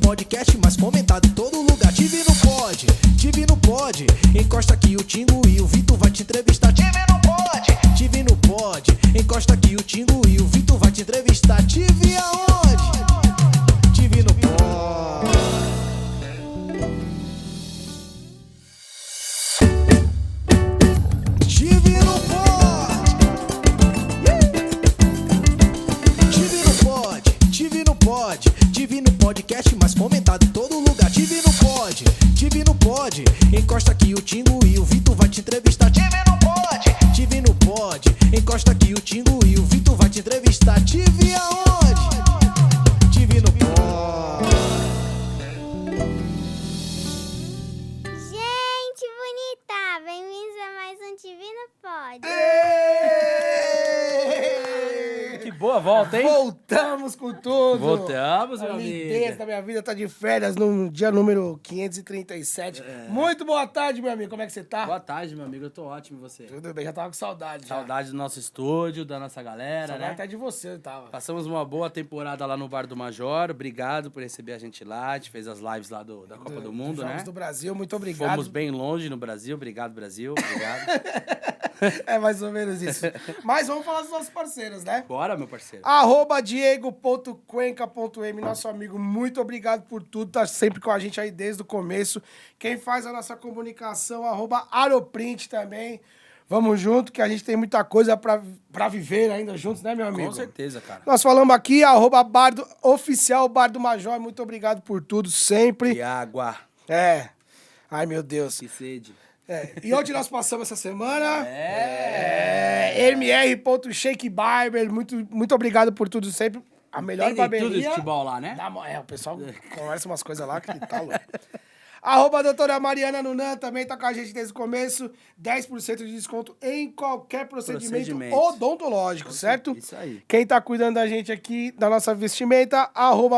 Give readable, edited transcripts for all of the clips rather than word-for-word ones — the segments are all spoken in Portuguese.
podcast mais comentado em todo lugar. Tive no pod, encosta aqui o Tingo e o Vitor vai te entrevistar. Tive no pod, encosta aqui o Tingo e o Vitor vai te entrevistar. Tive aonde? Tive no pod. Tive no podcast mais comentado em todo lugar. Tive no pod, encosta aqui o Tingo e o Vitor vai te entrevistar. Tive no pod, encosta aqui o Tingo e o Vitor vai te entrevistar. Tive aonde? Tive no pod. Gente bonita, bem-vindos a mais um Tive no Pod. Que boa volta, hein? Voltamos com tudo! Voltamos, meu A amigo. lindez da minha vida tá de férias no dia número 537. Muito boa tarde, meu amigo. Como é que você tá? Boa tarde, meu amigo. Eu tô ótimo, e você? Tudo bem, já tava com saudade. Saudade do nosso estúdio, da nossa galera, Saudade né? até de você, eu tava. Passamos uma boa temporada lá no Bar do Major. Obrigado por receber a gente lá. A gente fez as lives lá da Copa do Mundo, Jogos né? do Brasil, muito obrigado. Fomos bem longe no Brasil. Obrigado, Brasil. Obrigado. É mais ou menos isso. Mas vamos falar dos nossos parceiros, né? Bora, meu parceiro. @diego.cuenca.m, nosso amigo, muito obrigado por tudo, tá sempre com a gente aí desde o começo. Quem faz a nossa comunicação, @aroprint também. Vamos junto, que a gente tem muita coisa pra viver ainda juntos, né, meu amigo? Com certeza, cara. Nós falamos aqui, oficial Bar do Major, muito obrigado por tudo, sempre. E água. É. Ai, meu Deus. Que sede. E onde nós passamos essa semana? MR.shakebarber, muito obrigado por tudo sempre. A melhor Entendem barbearia. tudo de futebol lá, né? O pessoal conversa umas coisas lá que tá louco. Doutora Mariana Nunan também tá com a gente desde o começo. 10% de desconto em qualquer procedimento odontológico, certo? Isso aí. Quem tá cuidando da gente aqui, da nossa vestimenta,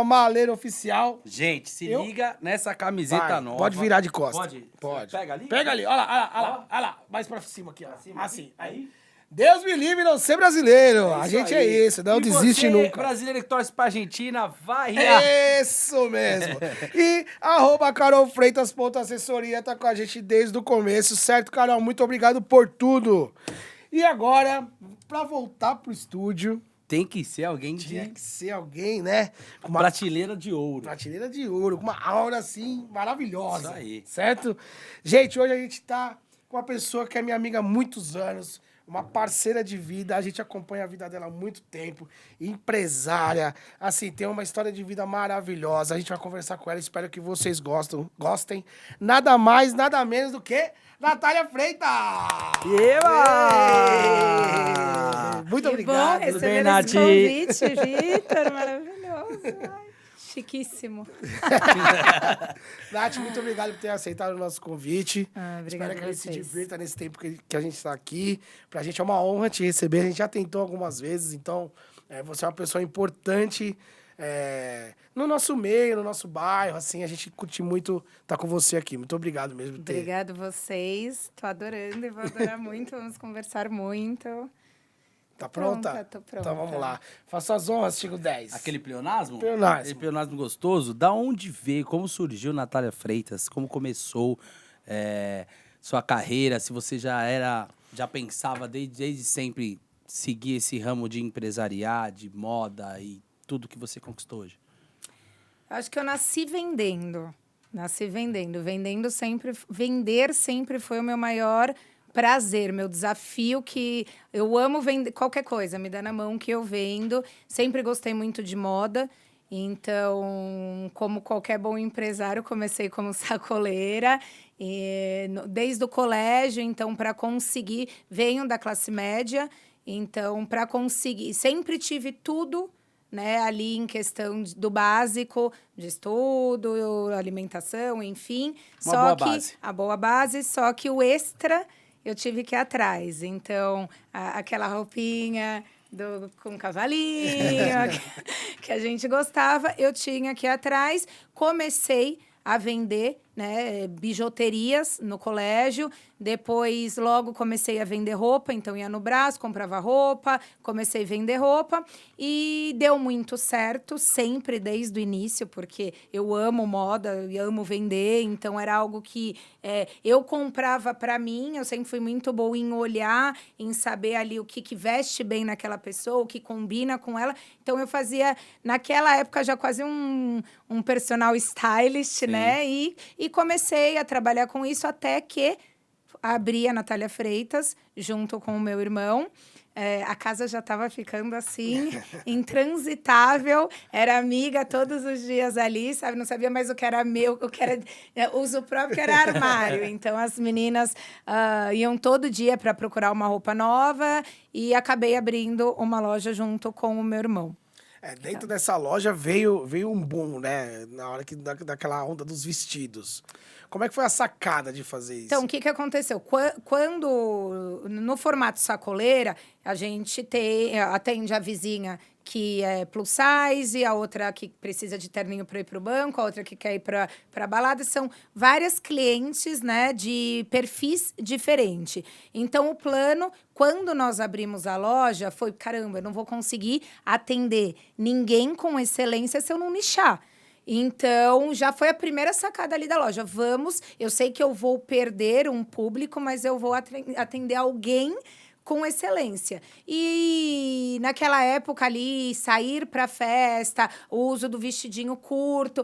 @maleirooficial. Gente, se liga nessa camiseta Vai, nova. pode virar de costas. Pode? Pode. Pega ali? Pega ali, olha lá. Mais pra cima aqui, ó. Assim, aí. Deus me livre não ser brasileiro. A gente é isso, não desiste nunca. Brasileiro que torce pra Argentina, vai! Isso mesmo. E @carolfreitas.assessoria tá com a gente desde o começo, certo, Carol? Muito obrigado por tudo. E agora, pra voltar pro estúdio, Tem que ser alguém tinha de que ser alguém, né? Com uma prateleira de ouro. prateleira de ouro, com uma aura assim maravilhosa. Isso aí. Certo? Gente, hoje a gente tá com uma pessoa que é minha amiga há muitos anos, uma parceira de vida, a gente acompanha a vida dela há muito tempo, empresária, assim, tem uma história de vida maravilhosa. A gente vai conversar com ela, espero que vocês gostem. Nada mais, nada menos do que Natália Freitas! Eba! Muito Que obrigado. bom Tudo bem, receber Nath? esse convite, Vitor, maravilhoso. Ai, chiquíssimo. Nath, muito obrigado por ter aceitado o nosso convite. Obrigada Espero que a a gente se vocês. divirta nesse tempo que a gente está aqui. Pra gente é uma honra te receber. A gente já tentou algumas vezes, então você é uma pessoa importante no nosso meio, no nosso bairro. Assim, a gente curte muito estar com você aqui. Muito obrigado mesmo. por ter- Obrigado vocês. Tô adorando e vou adorar muito. Vamos conversar muito. Tá pronta? Tô pronta. Então vamos lá. Faça as honras, Chico 10. Aquele pleonasmo? Pleonasmo. Aquele pleonasmo gostoso. Da onde veio, como surgiu Natália Freitas? Como começou sua carreira? Se você já pensava desde sempre seguir esse ramo de empresariar, de moda e tudo que você conquistou hoje? Acho que eu nasci vendendo. Vender sempre foi o meu maior prazer, meu desafio, que eu amo vender qualquer coisa, me dá na mão que eu vendo. Sempre gostei muito de moda. Então, como qualquer bom empresário, comecei como sacoleira, desde o colégio. Então, para conseguir, venho da classe média, então, para conseguir, sempre tive tudo, né, ali em questão do básico, de estudo, alimentação, enfim. A boa base, só que o extra eu tive que ir atrás. Então, aquela roupinha com cavalinho, que a gente gostava, eu tinha que ir atrás. Comecei a vender né, bijuterias no colégio. Depois, logo comecei a vender roupa, então ia no Brás, comprava roupa, comecei a vender roupa e deu muito certo, sempre desde o início, porque eu amo moda, eu amo vender, então era algo que eu comprava para mim, eu sempre fui muito boa em olhar, em saber ali o que veste bem naquela pessoa, o que combina com ela. Então, eu fazia, naquela época, já quase um personal stylist, né? E comecei a trabalhar com isso até que abri a Natália Freitas, junto com o meu irmão. A casa já estava ficando assim, intransitável. Era amiga todos os dias ali, sabe? Não sabia mais o que era meu, o que era uso próprio, que era armário. Então, as meninas iam todo dia para procurar uma roupa nova e acabei abrindo uma loja junto com o meu irmão. Dentro dessa loja veio um boom, né? Na hora daquela onda dos vestidos. Como é que foi a sacada de fazer isso? Então, o que aconteceu? Quando, no formato sacoleira, a gente atende a vizinha que é plus size, a outra que precisa de terninho para ir para o banco, a outra que quer ir para a balada. São várias clientes, né, de perfis diferentes. Então, o plano, quando nós abrimos a loja, foi, caramba, eu não vou conseguir atender ninguém com excelência se eu não nichar. Então, já foi a primeira sacada ali da loja. Eu sei que eu vou perder um público, mas eu vou atender alguém com excelência. E naquela época ali, sair para festa, o uso do vestidinho curto,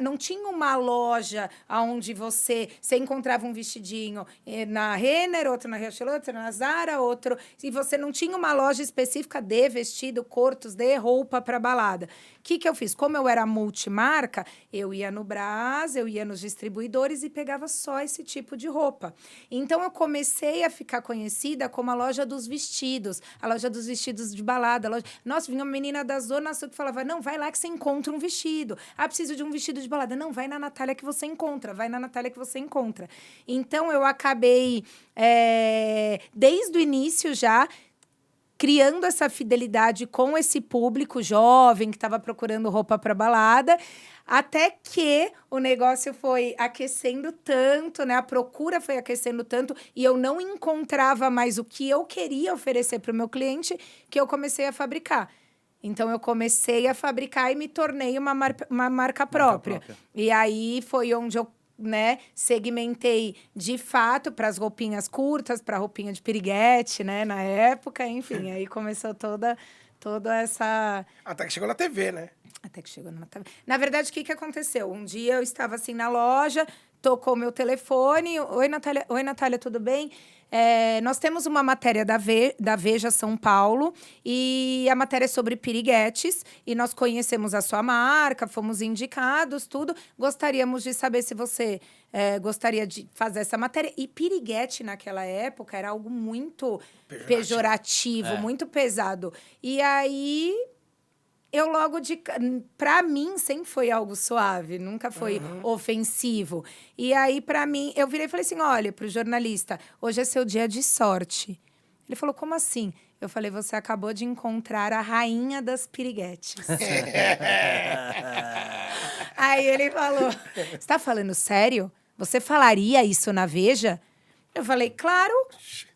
não tinha uma loja onde você encontrava um vestidinho na Renner, outro na Riachuelo, outro na Zara, outro... E você não tinha uma loja específica de vestido curtos, de roupa para balada. O que eu fiz? Como eu era multimarca, eu ia no Brás, eu ia nos distribuidores e pegava só esse tipo de roupa. Então, eu comecei a ficar conhecida como a loja dos vestidos, a loja dos vestidos de balada. Nossa, vinha uma menina da Zona Sul que falava, não, vai lá que você encontra um vestido. Ah, preciso de um vestido de balada. Não, vai na Natália que você encontra. Vai na Natália que você encontra. Então, eu acabei, desde o início já, criando essa fidelidade com esse público jovem que estava procurando roupa para balada, até que o negócio foi aquecendo tanto, né? A procura foi aquecendo tanto e eu não encontrava mais o que eu queria oferecer para o meu cliente, que eu comecei a fabricar. Então, eu comecei a fabricar e me tornei uma marca própria. E aí foi onde eu, né, segmentei de fato para as roupinhas curtas, para a roupinha de piriguete, né, na época, enfim, aí começou toda essa... Até que chegou na TV, né? Até que chegou na TV. Na verdade, o que aconteceu? Um dia eu estava assim na loja, tocou meu telefone, oi, Natália, tudo bem? Nós temos uma matéria da Veja São Paulo e a matéria é sobre piriguetes e nós conhecemos a sua marca, fomos indicados, tudo. Gostaríamos de saber se você gostaria de fazer essa matéria. E piriguete, naquela época, era algo muito pejorativo, muito pesado. E aí... Eu pra mim, sempre foi algo suave, nunca foi ofensivo. E aí, pra mim, eu virei e falei assim, olha, pro jornalista, hoje é seu dia de sorte. Ele falou, como assim? Eu falei, você acabou de encontrar a rainha das piriguetes. Aí ele falou, você tá falando sério? Você falaria isso na Veja? Eu falei, claro.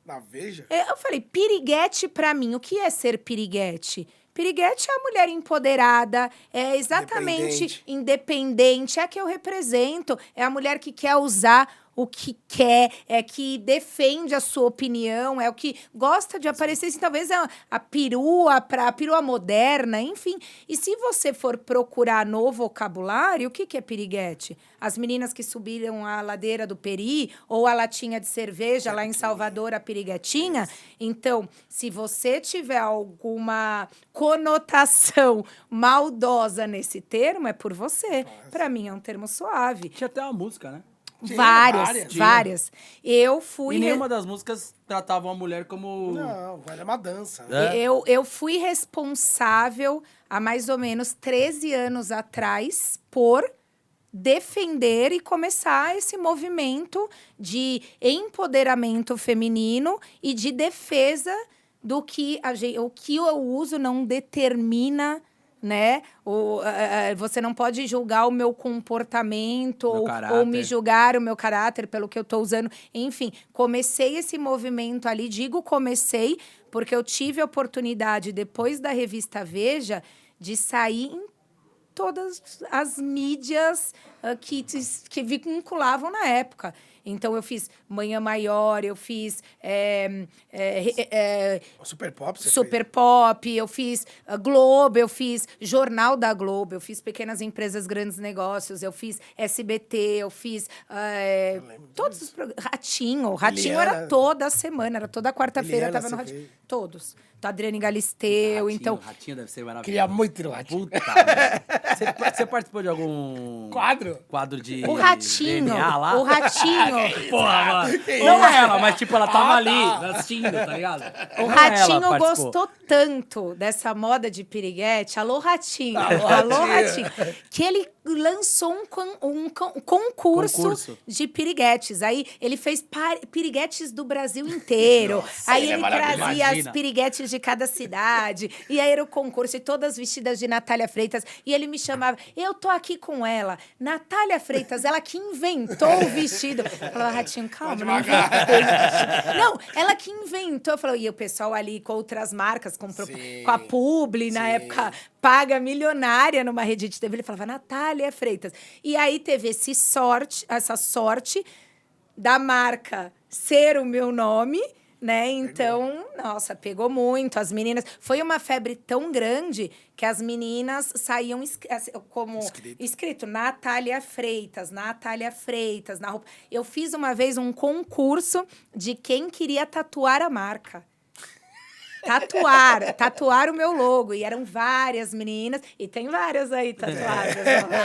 Na Veja? Eu falei, piriguete pra mim, o que é ser piriguete? Piriguete é a mulher empoderada, é exatamente independente, é a que eu represento, é a mulher que quer usar o que quer, é que defende a sua opinião, é o que gosta de aparecer, assim, talvez a perua moderna, enfim. E se você for procurar no vocabulário, o que é piriguete? As meninas que subiram a ladeira do Peri ou a latinha de cerveja lá em Salvador, a piriguetinha. Então, se você tiver alguma conotação maldosa nesse termo, é por você. Para mim, é um termo suave. Tinha até uma música, né? Várias. Eu fui... E nenhuma das músicas tratava uma mulher como... Não, era uma dança. Eu fui responsável há mais ou menos 13 anos atrás por defender e começar esse movimento de empoderamento feminino e de defesa do que o que eu uso não determina, né? Você não pode julgar o meu comportamento Meu ou caráter. me julgar o meu caráter pelo que eu tô usando. Enfim, comecei esse movimento ali. Digo comecei porque eu tive a oportunidade, depois da revista Veja, de sair em todas as mídias que vinculavam na época. Então, eu fiz Manhã Maior, eu fiz O Super Pop, você Super Pop, eu fiz Globo, eu fiz Jornal da Globo, eu fiz Pequenas Empresas, Grandes Negócios, eu fiz SBT, eu fiz todos os programas. Ratinho. Ratinho Eliana. era toda semana, era toda quarta-feira, eu Eliana, tava no você Ratinho. fez. Todos. Do Adriane Galisteu, então... Ratinho deve ser maravilhoso. Queria muito ir no Ratinho. Puta, velho. Você participou de algum... Quadro? De O Ratinho, DNA lá? o Ratinho. Porra, mano. Não é ela, mas tipo, ela tava ali, assistindo, tá ligado? O Não é ela Ratinho que participou. gostou tanto dessa moda de piriguete. Alô, Ratinho. Alô, Ratinho. Que ele lançou um concurso de piriguetes. Aí ele fez piriguetes do Brasil inteiro. Aí ele trazia as piriguetes de cada cidade. E aí era o concurso, e todas vestidas de Natália Freitas. E ele me chamava, eu tô aqui com ela. Natália Freitas, ela que inventou o vestido. Eu falava, Ratinho, calma, não inventei o vestido. Não, ela que inventou. Eu falei, e o pessoal ali com outras marcas, com a Publi, na época, paga milionária numa rede de TV. Ele falava, Natália Freitas. E aí teve essa sorte da marca ser o meu nome, né? Então, nossa, pegou muito. As meninas... Foi uma febre tão grande que as meninas saíam como escrito Natália Freitas, Natália Freitas, na roupa. Eu fiz uma vez um concurso de quem queria tatuar a marca. Tatuar o meu logo. E eram várias meninas, e tem várias aí tatuadas,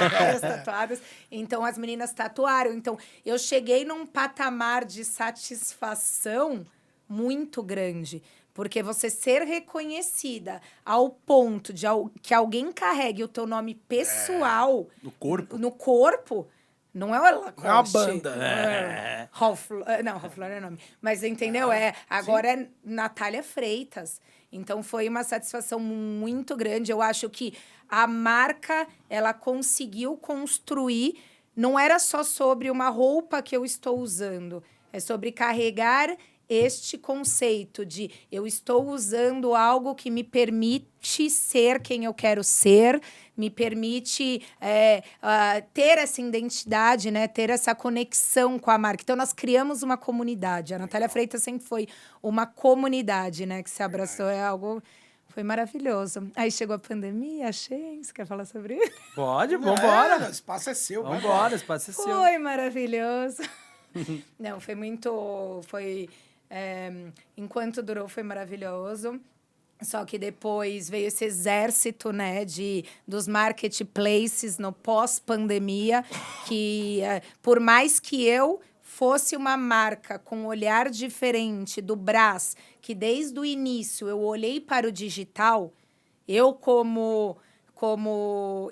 várias tatuadas. Então, as meninas tatuaram. Então, eu cheguei num patamar de satisfação muito grande. Porque você ser reconhecida ao ponto de que alguém carregue o teu nome pessoal no corpo, não é o Lacoste. É uma banda. Não, Ralph Lauren é nome. Mas entendeu? Agora é Natália Freitas. Então foi uma satisfação muito grande. Eu acho que a marca, ela conseguiu construir. Não era só sobre uma roupa que eu estou usando. É sobre carregar este conceito de eu estou usando algo que me permite ser quem eu quero ser, me permite ter essa identidade, né? Ter essa conexão com a marca. Então, nós criamos uma comunidade. A Natália Freitas sempre foi uma comunidade, né? Que se abraçou. Foi maravilhoso. Aí chegou a pandemia, achei. Você quer falar sobre isso? Pode, vambora. O espaço é seu. Vambora, o espaço é seu. Foi maravilhoso. Não, foi muito... enquanto durou, foi maravilhoso. Só que depois veio esse exército, né, dos marketplaces no pós-pandemia, que por mais que eu fosse uma marca com um olhar diferente do Brás, que desde o início eu olhei para o digital, eu como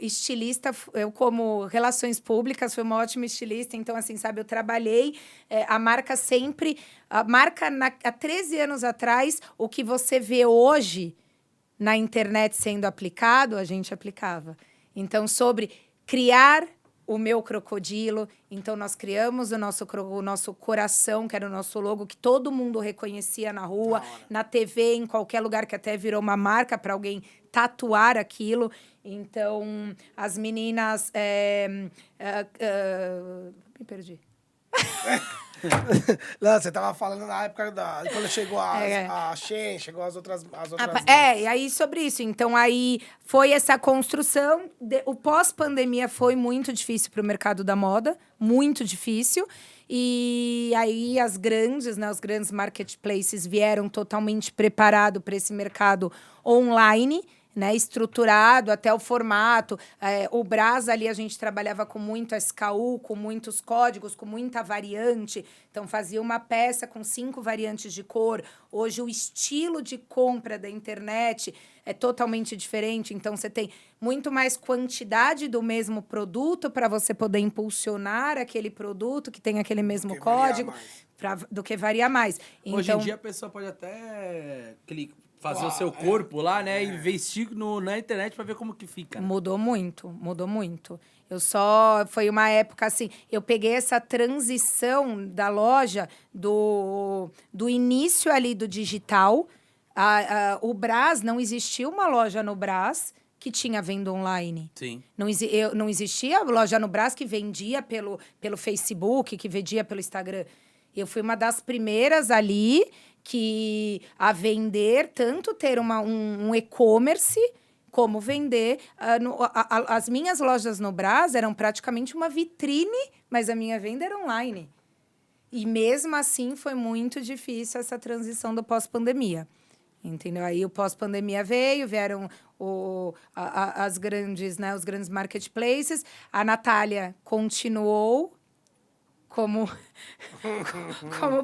estilista, eu como relações públicas, fui uma ótima estilista, então, assim, sabe, eu trabalhei, a marca há 13 anos atrás, o que você vê hoje na internet sendo aplicado, a gente aplicava. Então, sobre criar o meu crocodilo, então nós criamos o nosso coração, que era o nosso logo, que todo mundo reconhecia na rua, na TV, em qualquer lugar, que até virou uma marca para alguém tatuar aquilo. Então, as meninas... me perdi. Não, você tava falando na época quando chegou a Shein, chegou as outras e aí sobre isso. Então, aí foi essa construção. O pós-pandemia foi muito difícil para o mercado da moda, muito difícil. E aí os grandes marketplaces vieram totalmente preparados para esse mercado online, né, estruturado até o formato. O Brás ali a gente trabalhava com muito SKU, com muitos códigos, com muita variante. Então, fazia uma peça com 5 variantes de cor. Hoje, o estilo de compra da internet é totalmente diferente. Então, você tem muito mais quantidade do mesmo produto para você poder impulsionar aquele produto que tem aquele mesmo código do que variar mais. Hoje em Então, dia, a pessoa pode até fazer o seu corpo lá, né? E investir na internet pra ver como que fica. Mudou muito, mudou muito. Foi uma época assim, eu peguei essa transição da loja do início ali do digital. O Brás, não existia uma loja no Brás que tinha venda online. Sim. Não existia loja no Brás que vendia pelo Facebook, que vendia pelo Instagram. Eu fui uma das primeiras ali a vender, tanto ter um e-commerce, como vender. As minhas lojas no Brás eram praticamente uma vitrine, mas a minha venda era online. E mesmo assim foi muito difícil essa transição do pós-pandemia. Entendeu? Aí o pós-pandemia vieram as grandes, né, os grandes marketplaces. A Natália continuou como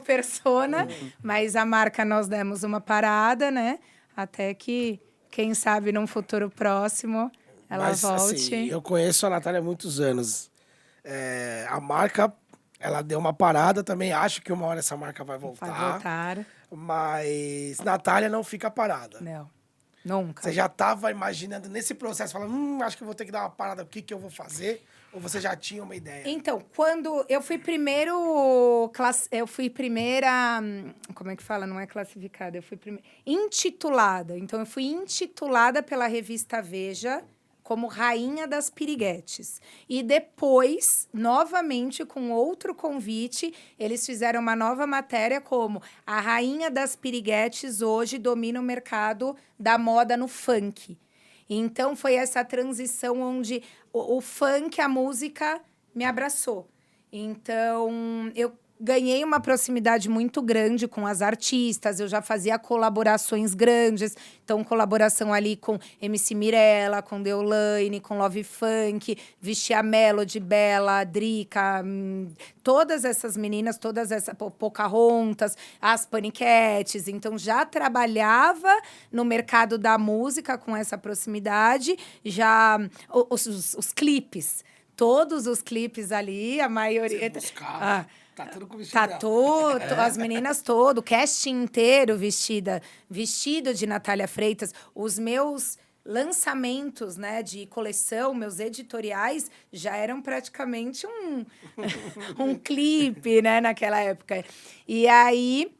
persona, mas a marca nós demos uma parada, né? Até que, quem sabe, num futuro próximo, ela volte. Assim, eu conheço a Natália há muitos anos. A marca, ela deu uma parada também. Acho que uma hora essa marca vai voltar. Vai voltar. Mas Natália não fica parada. Não, nunca. Você já estava imaginando nesse processo, falando, acho que eu vou ter que dar uma parada, o que eu vou fazer? Ou você já tinha uma ideia? Então, quando eu fui primeira, como é que fala? Não é classificada, eu fui intitulada. Então, eu fui intitulada pela revista Veja como Rainha das Piriguetes. E depois, novamente, com outro convite, eles fizeram uma nova matéria como a Rainha das Piriguetes hoje domina o mercado da moda no funk. Então, foi essa transição onde o funk, a música, me abraçou. Então, eu ganhei uma proximidade muito grande com as artistas, eu já fazia colaborações grandes, então colaboração ali com MC Mirella, com Deolane, com Love Funk, Vestia Melody, Bela, Drica, todas essas meninas, Pocahontas, as Paniquetes, então já trabalhava no mercado da música com essa proximidade, já os clipes, todos os clipes ali, a maioria... Tá tudo com vestido. As meninas todo, o casting inteiro vestido de Natália Freitas. Os meus lançamentos, né, de coleção, meus editoriais, já eram praticamente um clipe, né, naquela época. E aí,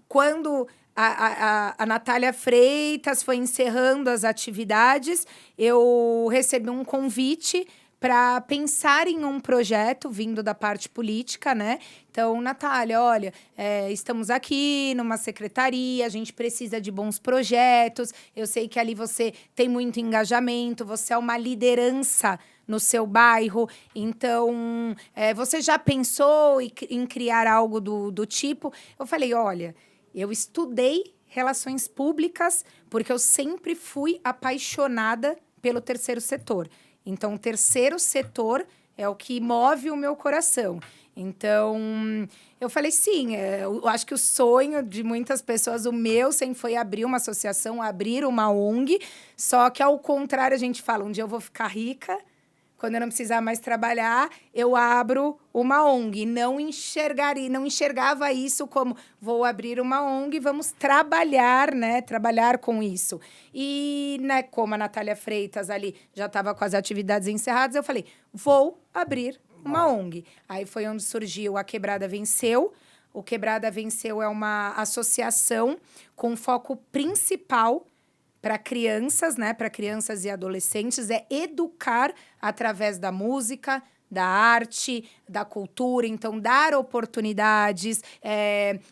quando a Natália Freitas foi encerrando as atividades, eu recebi um convite para pensar em um projeto vindo da parte política, né? Então, Natália, olha, estamos aqui numa secretaria, a gente precisa de bons projetos, eu sei que ali você tem muito engajamento, você é uma liderança no seu bairro, então, você já pensou em criar algo do tipo? Eu falei, olha, eu estudei relações públicas porque eu sempre fui apaixonada pelo terceiro setor. Então, o terceiro setor é o que move o meu coração. Então, eu falei, sim, eu acho que o sonho de muitas pessoas, o meu, sempre foi abrir uma associação, abrir uma ONG. Só que, ao contrário, a gente fala, um dia eu vou ficar rica, quando eu não precisar mais trabalhar, eu abro uma ONG. Não enxergava isso como vou abrir uma ONG, vamos trabalhar, né? Trabalhar com isso. E, né, como a Natália Freitas ali já estava com as atividades encerradas, eu falei, vou abrir uma ONG. Aí foi onde surgiu a Quebrada Venceu. O Quebrada Venceu é uma associação com foco principal para crianças, né, para crianças e adolescentes, é educar através da música, da arte, da cultura. Então, dar oportunidades,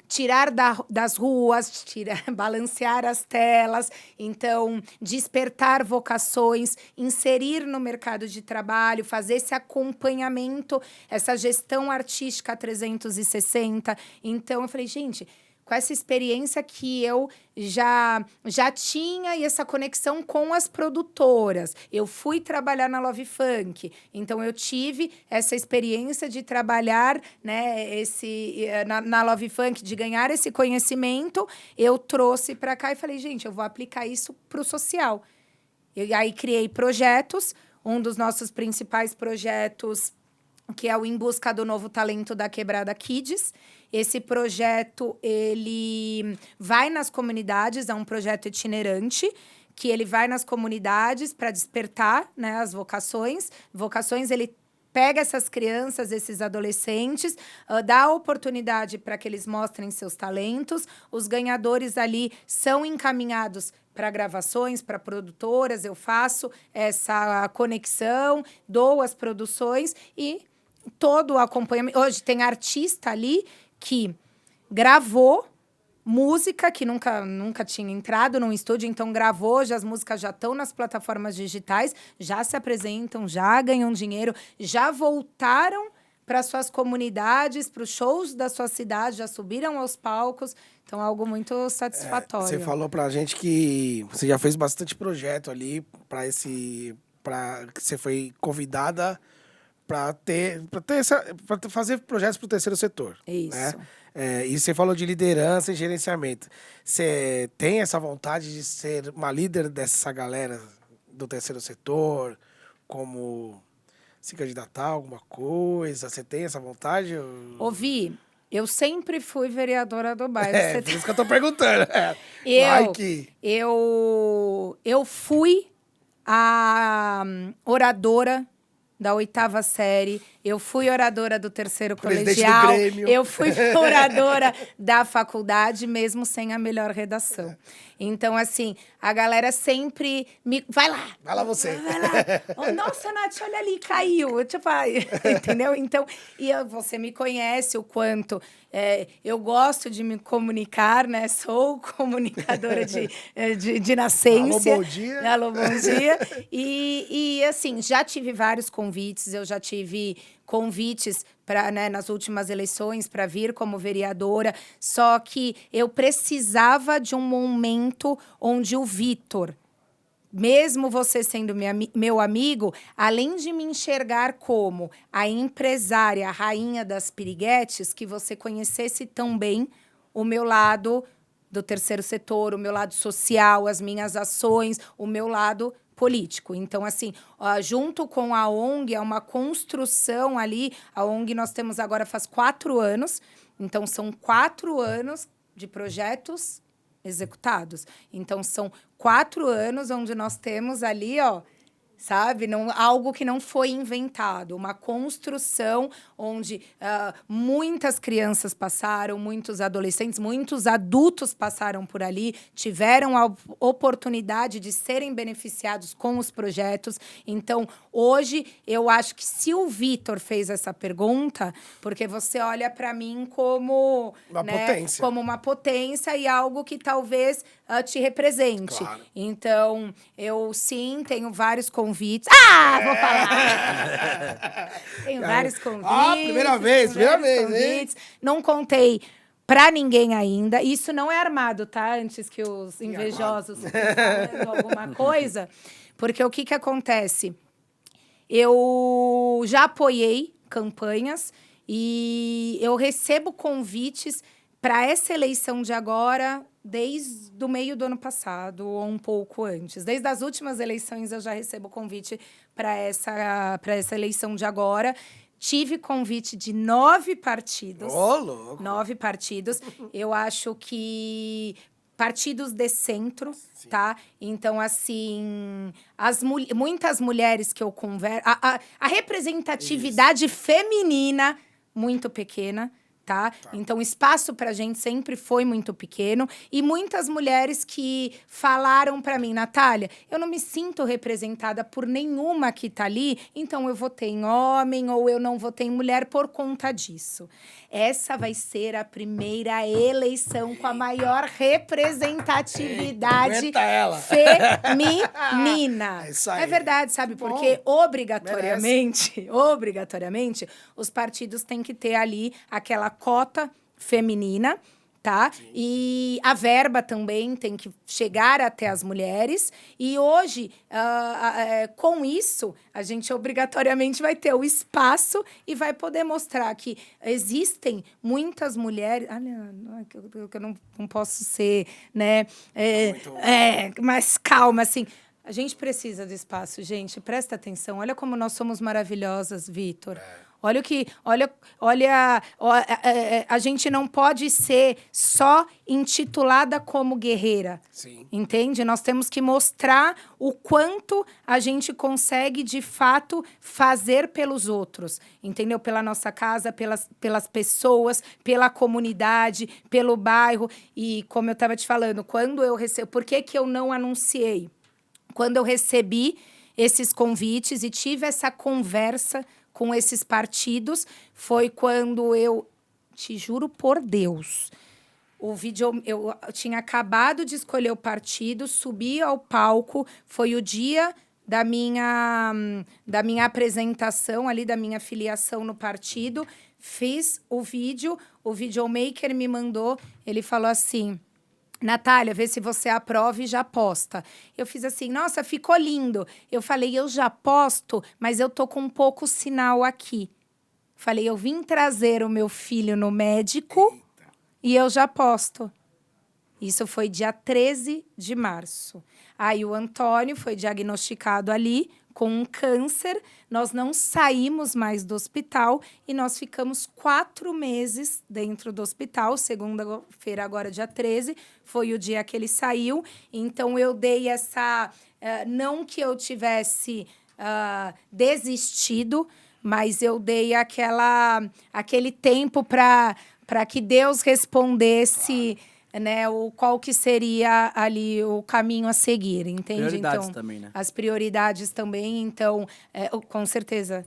tirar das ruas, balancear as telas. Então, despertar vocações, inserir no mercado de trabalho, fazer esse acompanhamento, essa gestão artística 360. Então, eu falei, gente, com essa experiência que eu já tinha e essa conexão com as produtoras. Eu fui trabalhar na Love Funk, então eu tive essa experiência de trabalhar, né, na Love Funk, de ganhar esse conhecimento. Eu trouxe para cá e falei, gente, eu vou aplicar isso para o social. E aí criei projetos. Um dos nossos principais projetos que é o Em Busca do Novo Talento da Quebrada Kids. Esse projeto, ele vai nas comunidades, é um projeto itinerante, que ele vai nas comunidades para despertar, né, as vocações. Ele pega essas crianças, esses adolescentes, dá oportunidade para que eles mostrem seus talentos. Os ganhadores ali são encaminhados para gravações, para produtoras. Eu faço essa conexão, dou as produções e todo o acompanhamento. Hoje tem artista ali que gravou música que nunca tinha entrado num estúdio, então gravou, já as músicas já estão nas plataformas digitais, já se apresentam, já ganham dinheiro, já voltaram para suas comunidades, para os shows da sua cidade, já subiram aos palcos. Então, algo muito satisfatório. Você falou pra gente que você já fez bastante projeto ali para que você foi convidada para fazer projetos para o terceiro setor. Isso. Né? E você falou de liderança e gerenciamento. Você tem essa vontade de ser uma líder dessa galera do terceiro setor, como se candidatar a alguma coisa? Você tem essa vontade? Ouvi, eu sempre fui vereadora do bairro. Por isso que eu tô perguntando. Eu fui a oradora da 8ª série, eu fui oradora do 3º colegial, eu fui oradora da faculdade, mesmo sem a melhor redação. Então, assim, a galera sempre me... Vai lá você. Vai lá. Oh, nossa, Nath, olha ali, caiu. Tipo, entendeu? Então, você me conhece o quanto eu gosto de me comunicar, né? Sou comunicadora de nascença. Alô, bom dia. Alô, bom dia. E assim, já tive vários convites, eu já tive convites nas últimas eleições para vir como vereadora, só que eu precisava de um momento onde o Vitor, mesmo você sendo meu amigo, além de me enxergar como a empresária, a rainha das piriguetes, que você conhecesse também o meu lado do terceiro setor, o meu lado social, as minhas ações, o meu lado político. Então, assim, junto com a ONG, é uma construção ali. A ONG nós temos agora faz 4 anos. Então, são 4 anos de projetos executados. Então, são 4 anos onde nós temos ali, sabe? Algo que não foi inventado. Uma construção onde muitas crianças passaram, muitos adolescentes, muitos adultos passaram por ali, tiveram a oportunidade de serem beneficiados com os projetos. Então, hoje, eu acho que se o Vitor fez essa pergunta, porque você olha para mim como uma potência. Como uma potência e algo que talvez te represente. Claro. Então, eu sim tenho vários convites. Vou falar! Tenho vários convites. Primeira vez, hein? Não contei pra ninguém ainda. Isso não é armado, tá? Antes que os invejosos falando alguma coisa. Porque o que acontece? Eu já apoiei campanhas e eu recebo convites para essa eleição de agora desde o meio do ano passado ou um pouco antes. Desde as últimas eleições eu já recebo convite para essa eleição de agora. Tive convite de 9 partidos. Louco! 9 partidos. Eu acho que partidos de centro, sim, tá? Então, assim, muitas mulheres que eu converso... A representatividade feminina muito pequena, tá? Então, o espaço pra gente sempre foi muito pequeno. E muitas mulheres que falaram pra mim, Natália, eu não me sinto representada por nenhuma que tá ali, então eu votei em homem ou eu não votei em mulher por conta disso. Essa vai ser a primeira eleição com a maior representatividade feminina. É isso aí. É verdade, sabe? Porque obrigatoriamente, os partidos têm que ter ali aquela cota feminina, tá? Sim. E a verba também tem que chegar até as mulheres. E hoje, com isso, a gente obrigatoriamente vai ter o espaço e vai poder mostrar que existem muitas mulheres... que eu não posso ser, né? Mas calma, assim... A gente precisa do espaço, gente. Presta atenção. Olha como nós somos maravilhosas, Vitor. A gente não pode ser só intitulada como guerreira. Sim. Entende? Nós temos que mostrar o quanto a gente consegue, de fato, fazer pelos outros. Entendeu? Pela nossa casa, pelas pessoas, pela comunidade, pelo bairro. E, como eu estava te falando, quando eu recebo... Por que eu não anunciei? Quando eu recebi esses convites e tive essa conversa com esses partidos, foi quando eu, te juro por Deus, eu tinha acabado de escolher o partido, subi ao palco, foi o dia da minha apresentação ali, da minha filiação no partido, fiz o videomaker me mandou, ele falou assim... Natália, vê se você aprova e já posta. Eu fiz assim, nossa, ficou lindo. Eu falei, eu já posto, mas eu tô com um pouco sinal aqui. Falei, eu vim trazer o meu filho no médico e eu já posto. Isso foi dia 13 de março. Aí o Antônio foi diagnosticado ali com um câncer. Nós não saímos mais do hospital e nós ficamos 4 meses dentro do hospital. Segunda-feira, agora dia 13, foi o dia que ele saiu. Então, eu dei essa... não que eu tivesse desistido, mas eu dei aquele tempo para que Deus respondesse... Né, qual que seria ali o caminho a seguir, entende? Prioridades então, também, né? As prioridades também, então, com certeza.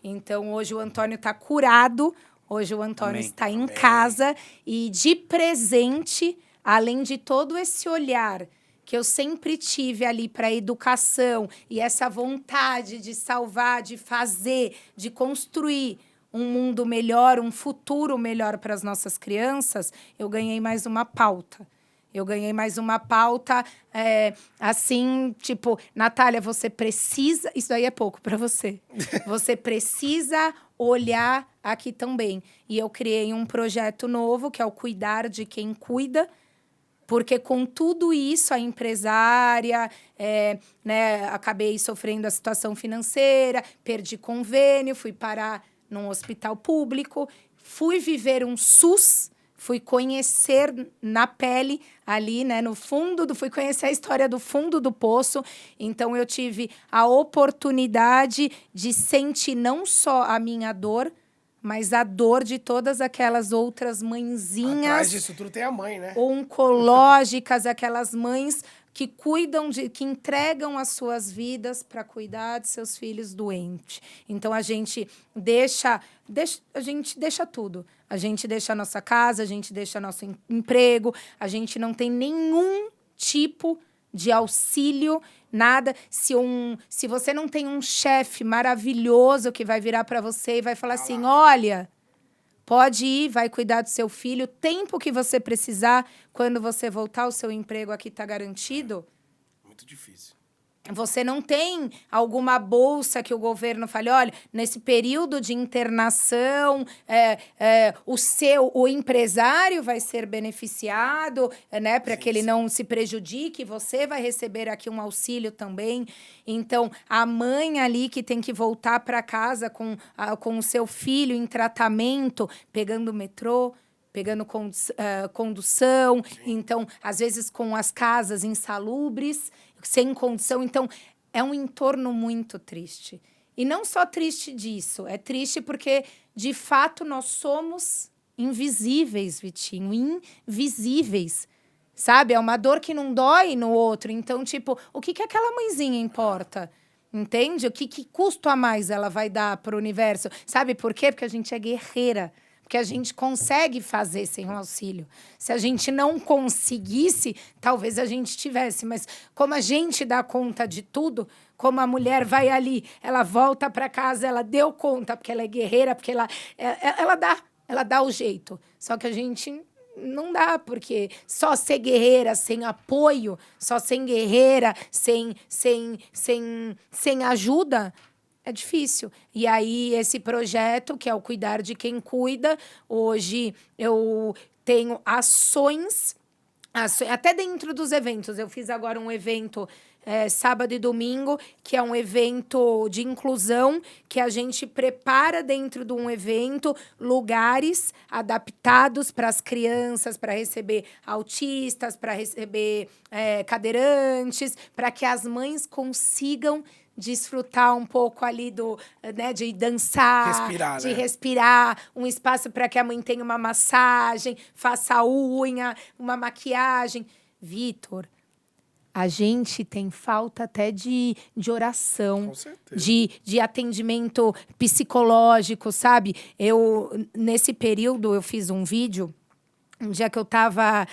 Então, hoje o Antônio está curado, hoje o Antônio Amém. está em casa e de presente, além de todo esse olhar que eu sempre tive ali para a educação e essa vontade de salvar, de fazer, de construir um mundo melhor, um futuro melhor para as nossas crianças, eu ganhei mais uma pauta. Assim, tipo, Natália, você precisa... Isso aí é pouco para você. Você precisa olhar aqui também. E eu criei um projeto novo, que é o Cuidar de Quem Cuida, porque com tudo isso, a empresária, acabei sofrendo a situação financeira, perdi convênio, fui parar num hospital público, fui viver um SUS, fui conhecer na pele ali, né, fui conhecer a história do fundo do poço. Então, eu tive a oportunidade de sentir não só a minha dor, mas a dor de todas aquelas outras mãezinhas... Atrás disso tudo tem a mãe, né? Oncológicas, aquelas mães que cuidam que entregam as suas vidas para cuidar de seus filhos doentes. Então, a gente deixa tudo. A gente deixa a nossa casa, a gente deixa nosso emprego, a gente não tem nenhum tipo de auxílio, nada. Se você não tem um chefe maravilhoso que vai virar para você e vai falar assim, olha... Pode ir, vai cuidar do seu filho. O tempo que você precisar, quando você voltar, o seu emprego aqui está garantido. Muito difícil. Você não tem alguma bolsa que o governo fale, olha, nesse período de internação, o empresário vai ser beneficiado, né, para que ele não se prejudique, você vai receber aqui um auxílio também. Então, a mãe ali que tem que voltar para casa com o seu filho em tratamento, pegando o metrô, pegando condução, então, às vezes com as casas insalubres, sem condição. Então, é um entorno muito triste. E não só triste disso, é triste porque, de fato, nós somos invisíveis, Vitinho, invisíveis. Sabe? É uma dor que não dói no outro. Então, tipo, o que aquela mãezinha importa? Entende? Que custo a mais ela vai dar para o universo? Sabe por quê? Porque a gente é guerreira. Porque a gente consegue fazer sem o auxílio. Se a gente não conseguisse, talvez a gente tivesse. Mas como a gente dá conta de tudo, como a mulher vai ali, ela volta para casa, ela deu conta, porque ela é guerreira, porque ela dá o jeito. Só que a gente não dá, porque só ser guerreira sem apoio, só ser guerreira sem ajuda... É difícil. E aí, esse projeto, que é o Cuidar de Quem Cuida, hoje eu tenho ações, até dentro dos eventos. Eu fiz agora um evento sábado e domingo, que é um evento de inclusão, que a gente prepara dentro de um evento lugares adaptados para as crianças, para receber autistas, para receber cadeirantes, para que as mães consigam desfrutar um pouco ali de dançar, Respirar, de né? respirar, um espaço para que a mãe tenha uma massagem, faça a unha, uma maquiagem. Vitor, a gente tem falta até de oração, Com certeza. de atendimento psicológico, sabe? Nesse período, eu fiz um vídeo, um dia que eu estava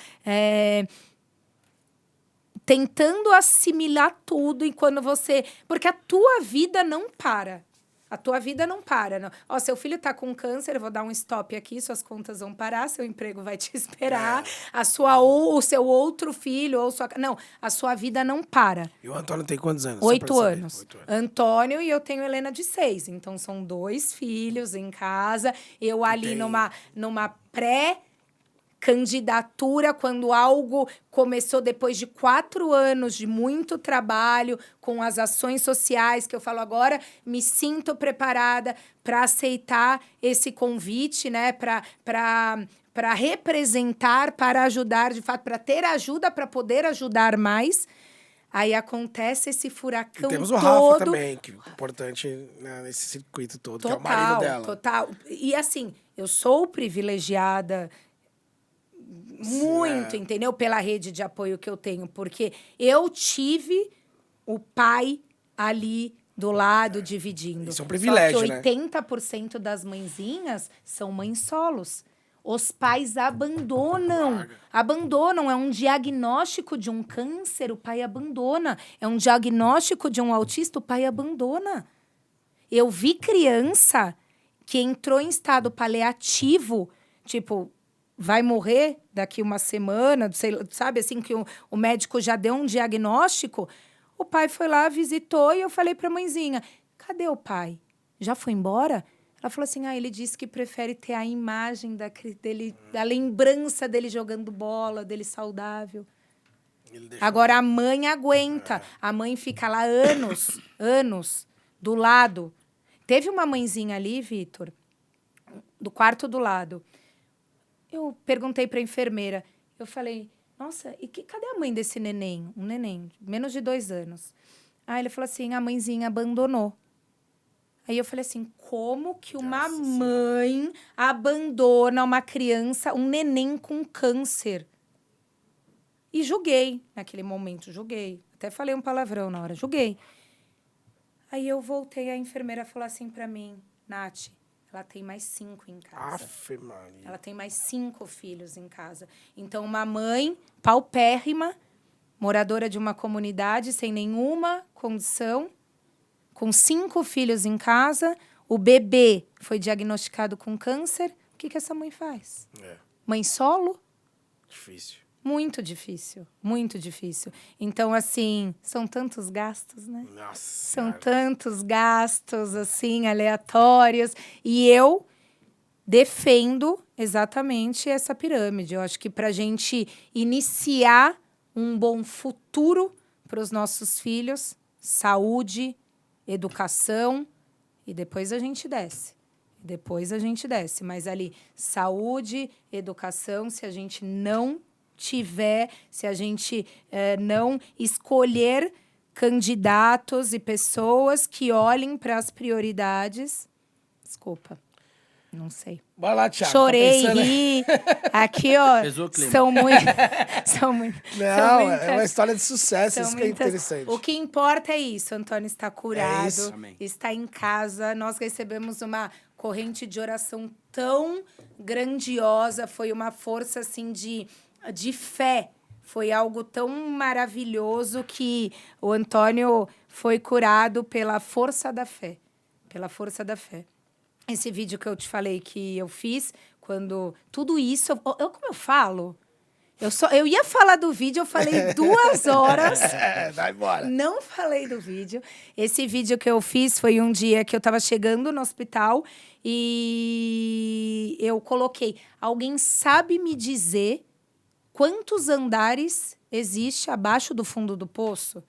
tentando assimilar tudo, e quando você... Porque a tua vida não para. A tua vida não para. Não. Ó, seu filho tá com câncer, eu vou dar um stop aqui, suas contas vão parar, seu emprego vai te esperar, o seu outro filho, ou sua... Não, a sua vida não para. E o Antônio tem quantos anos? 8 anos. 8 anos. Antônio e eu tenho Helena de 6. Então, são 2 filhos em casa. Eu ali numa pré-candidatura, quando algo começou depois de 4 anos de muito trabalho com as ações sociais, que eu falo agora, me sinto preparada para aceitar esse convite, né? Para representar, para ajudar, de fato, para ter ajuda, para poder ajudar mais. Aí acontece esse furacão todo. E temos o Rafa também, que é importante, né, nesse circuito todo, Total, que é o marido dela. Total. E assim, eu sou privilegiada muito, entendeu? Pela rede de apoio que eu tenho, porque eu tive o pai ali do lado dividindo. Isso é um privilégio, Só que né? 80% das mãezinhas são mães solos. Os pais abandonam. Abandonam. É um diagnóstico de um câncer, o pai abandona. É um diagnóstico de um autista, o pai abandona. Eu vi criança que entrou em estado paliativo, tipo, vai morrer daqui uma semana, sabe, assim, que o médico já deu um diagnóstico. O pai foi lá, visitou, e eu falei pra mãezinha, cadê o pai? Já foi embora? Ela falou assim, ele disse que prefere ter a imagem dele, a lembrança dele jogando bola, dele saudável. Agora, a mãe aguenta. A mãe fica lá anos, do lado. Teve uma mãezinha ali, Vitor, do quarto do lado. Eu perguntei para a enfermeira, eu falei, nossa, cadê a mãe desse neném? Um neném, menos de 2 anos. Aí ele falou assim, a mãezinha abandonou. Aí eu falei assim, como que uma mãe abandona uma criança, um neném com câncer? E julguei, naquele momento, julguei. Até falei um palavrão na hora, julguei. Aí eu voltei, a enfermeira falou assim para mim, Nath, ela tem mais 5 em casa. Afe, Maria. Ela tem mais 5 filhos em casa. Então, uma mãe paupérrima, moradora de uma comunidade sem nenhuma condição, com 5 filhos em casa, o bebê foi diagnosticado com câncer. O que essa mãe faz? Mãe solo? Difícil. Muito difícil, muito difícil. Então, assim, são tantos gastos, né? Nossa. São tantos gastos, assim, aleatórios. E eu defendo exatamente essa pirâmide. Eu acho que para a gente iniciar um bom futuro para os nossos filhos, saúde, educação, e depois a gente desce. Mas ali, saúde, educação, se a gente não tiver, se a gente não escolher candidatos e pessoas que olhem para as prioridades. Desculpa, não sei. Vai lá, Thiago. Chorei, tá pensando... ri. Aqui, ó, Pesou o clima. são muito... Não, é uma história de sucesso, isso que é interessante. O que importa é isso, Antônio está curado, isso. Amém. está em casa. Nós recebemos uma corrente de oração tão grandiosa, foi uma força, assim, de fé. Foi algo tão maravilhoso que o Antônio foi curado pela força da fé. Pela força da fé. Esse vídeo que eu te falei que eu fiz, quando... Tudo isso... Como eu falo? Eu ia falar do vídeo, eu falei 2 horas. Vai embora. Não falei do vídeo. Esse vídeo que eu fiz foi um dia que eu estava chegando no hospital e eu coloquei... Alguém sabe me dizer quantos andares existe abaixo do fundo do poço?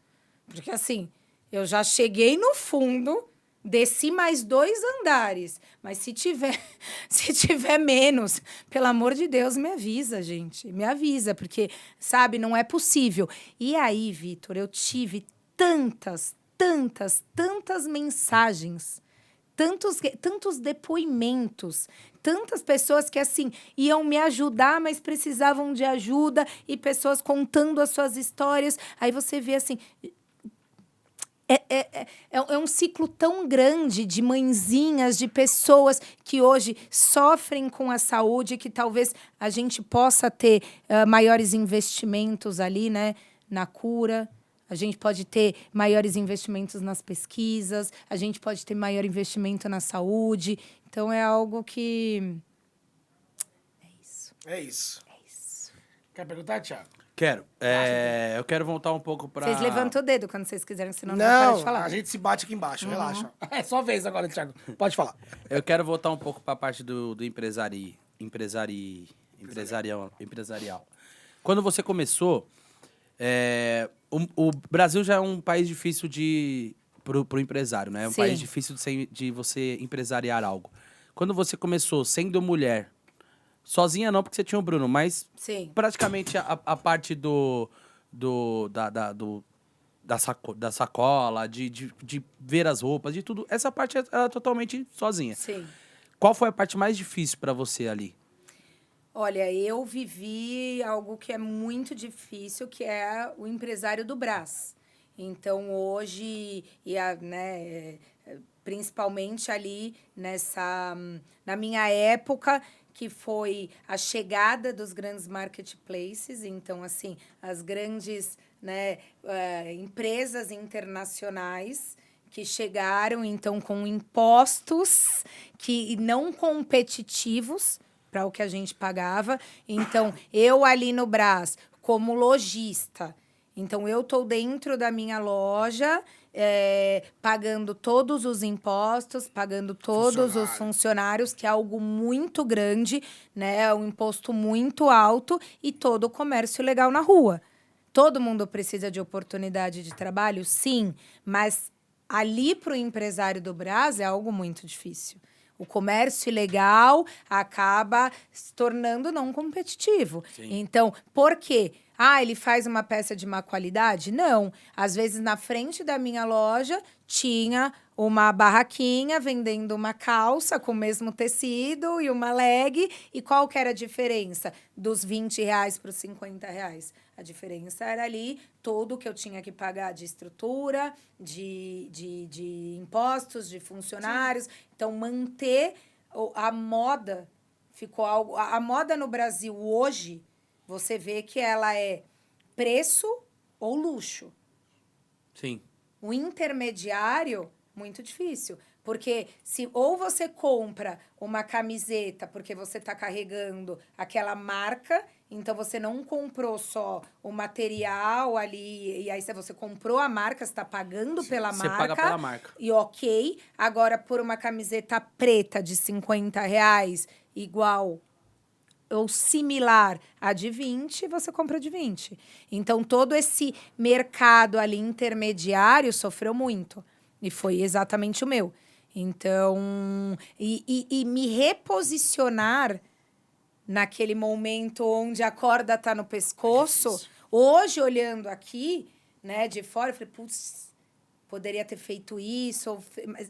Porque, assim, eu já cheguei no fundo, desci mais 2 andares. Mas se tiver, se tiver menos, pelo amor de Deus, me avisa, gente. Me avisa, porque, sabe, não é possível. E aí, Vitor, eu tive tantas mensagens, tantos depoimentos, tantas pessoas que, assim, iam me ajudar, mas precisavam de ajuda, e pessoas contando as suas histórias. Aí você vê, assim... É um ciclo tão grande de mãezinhas, de pessoas que hoje sofrem com a saúde, que talvez a gente possa ter maiores investimentos ali, né, na cura. A gente pode ter maiores investimentos nas pesquisas, a gente pode ter maior investimento na saúde. Então, é algo que... É isso. É isso. Quer perguntar, Thiago? Quero. Eu quero voltar um pouco pra... Vocês levantam o dedo quando vocês quiserem, senão não para de Não, falar. a gente se bate aqui embaixo, relaxa. É só vez agora, Thiago. Pode falar. Eu quero voltar um pouco pra parte do empresarial. Quando você começou, o Brasil já é um país difícil pro empresário, né? É um Sim. país difícil de você empresariar algo. Quando você começou sendo mulher, sozinha não, porque você tinha o Bruno, mas Sim. praticamente a parte da sacola, de ver as roupas, de tudo, essa parte era totalmente sozinha. Sim. Qual foi a parte mais difícil pra você ali? Olha, eu vivi algo que é muito difícil, que é o empresário do Brás. Então, hoje, principalmente ali na minha época, que foi a chegada dos grandes marketplaces. Então, assim, as grandes empresas internacionais que chegaram, então, com impostos que não competitivos para o que a gente pagava. Então, eu ali no Brás, como lojista, então, eu estou dentro da minha loja, pagando todos os impostos, pagando todos os funcionários, que é algo muito grande, né? Um imposto muito alto, e todo o comércio legal na rua. Todo mundo precisa de oportunidade de trabalho? Sim, mas ali para o empresário do Brás é algo muito difícil. O comércio ilegal acaba se tornando não competitivo. Sim. Então, por quê? Ele faz uma peça de má qualidade? Não. Às vezes, na frente da minha loja, tinha uma barraquinha vendendo uma calça com o mesmo tecido e uma leg. E qual que era a diferença dos R$20 para os R$50? A diferença era ali tudo que eu tinha que pagar de estrutura, de impostos, de funcionários. Então, manter a moda ficou algo... A moda no Brasil hoje, você vê que ela é preço ou luxo. Sim. O intermediário, muito difícil. Porque se ou você compra uma camiseta porque você está carregando aquela marca, então você não comprou só o material ali, e aí você comprou a marca, você está pagando pela Você marca. paga pela marca. E ok, agora por uma camiseta preta de R$50, igual ou similar a de 20, você compra de 20. Então, todo esse mercado ali intermediário sofreu muito. E foi exatamente o meu. Então, e me reposicionar naquele momento onde a corda está no pescoço. Hoje, olhando aqui, né, de fora, eu falei, putz, poderia ter feito isso,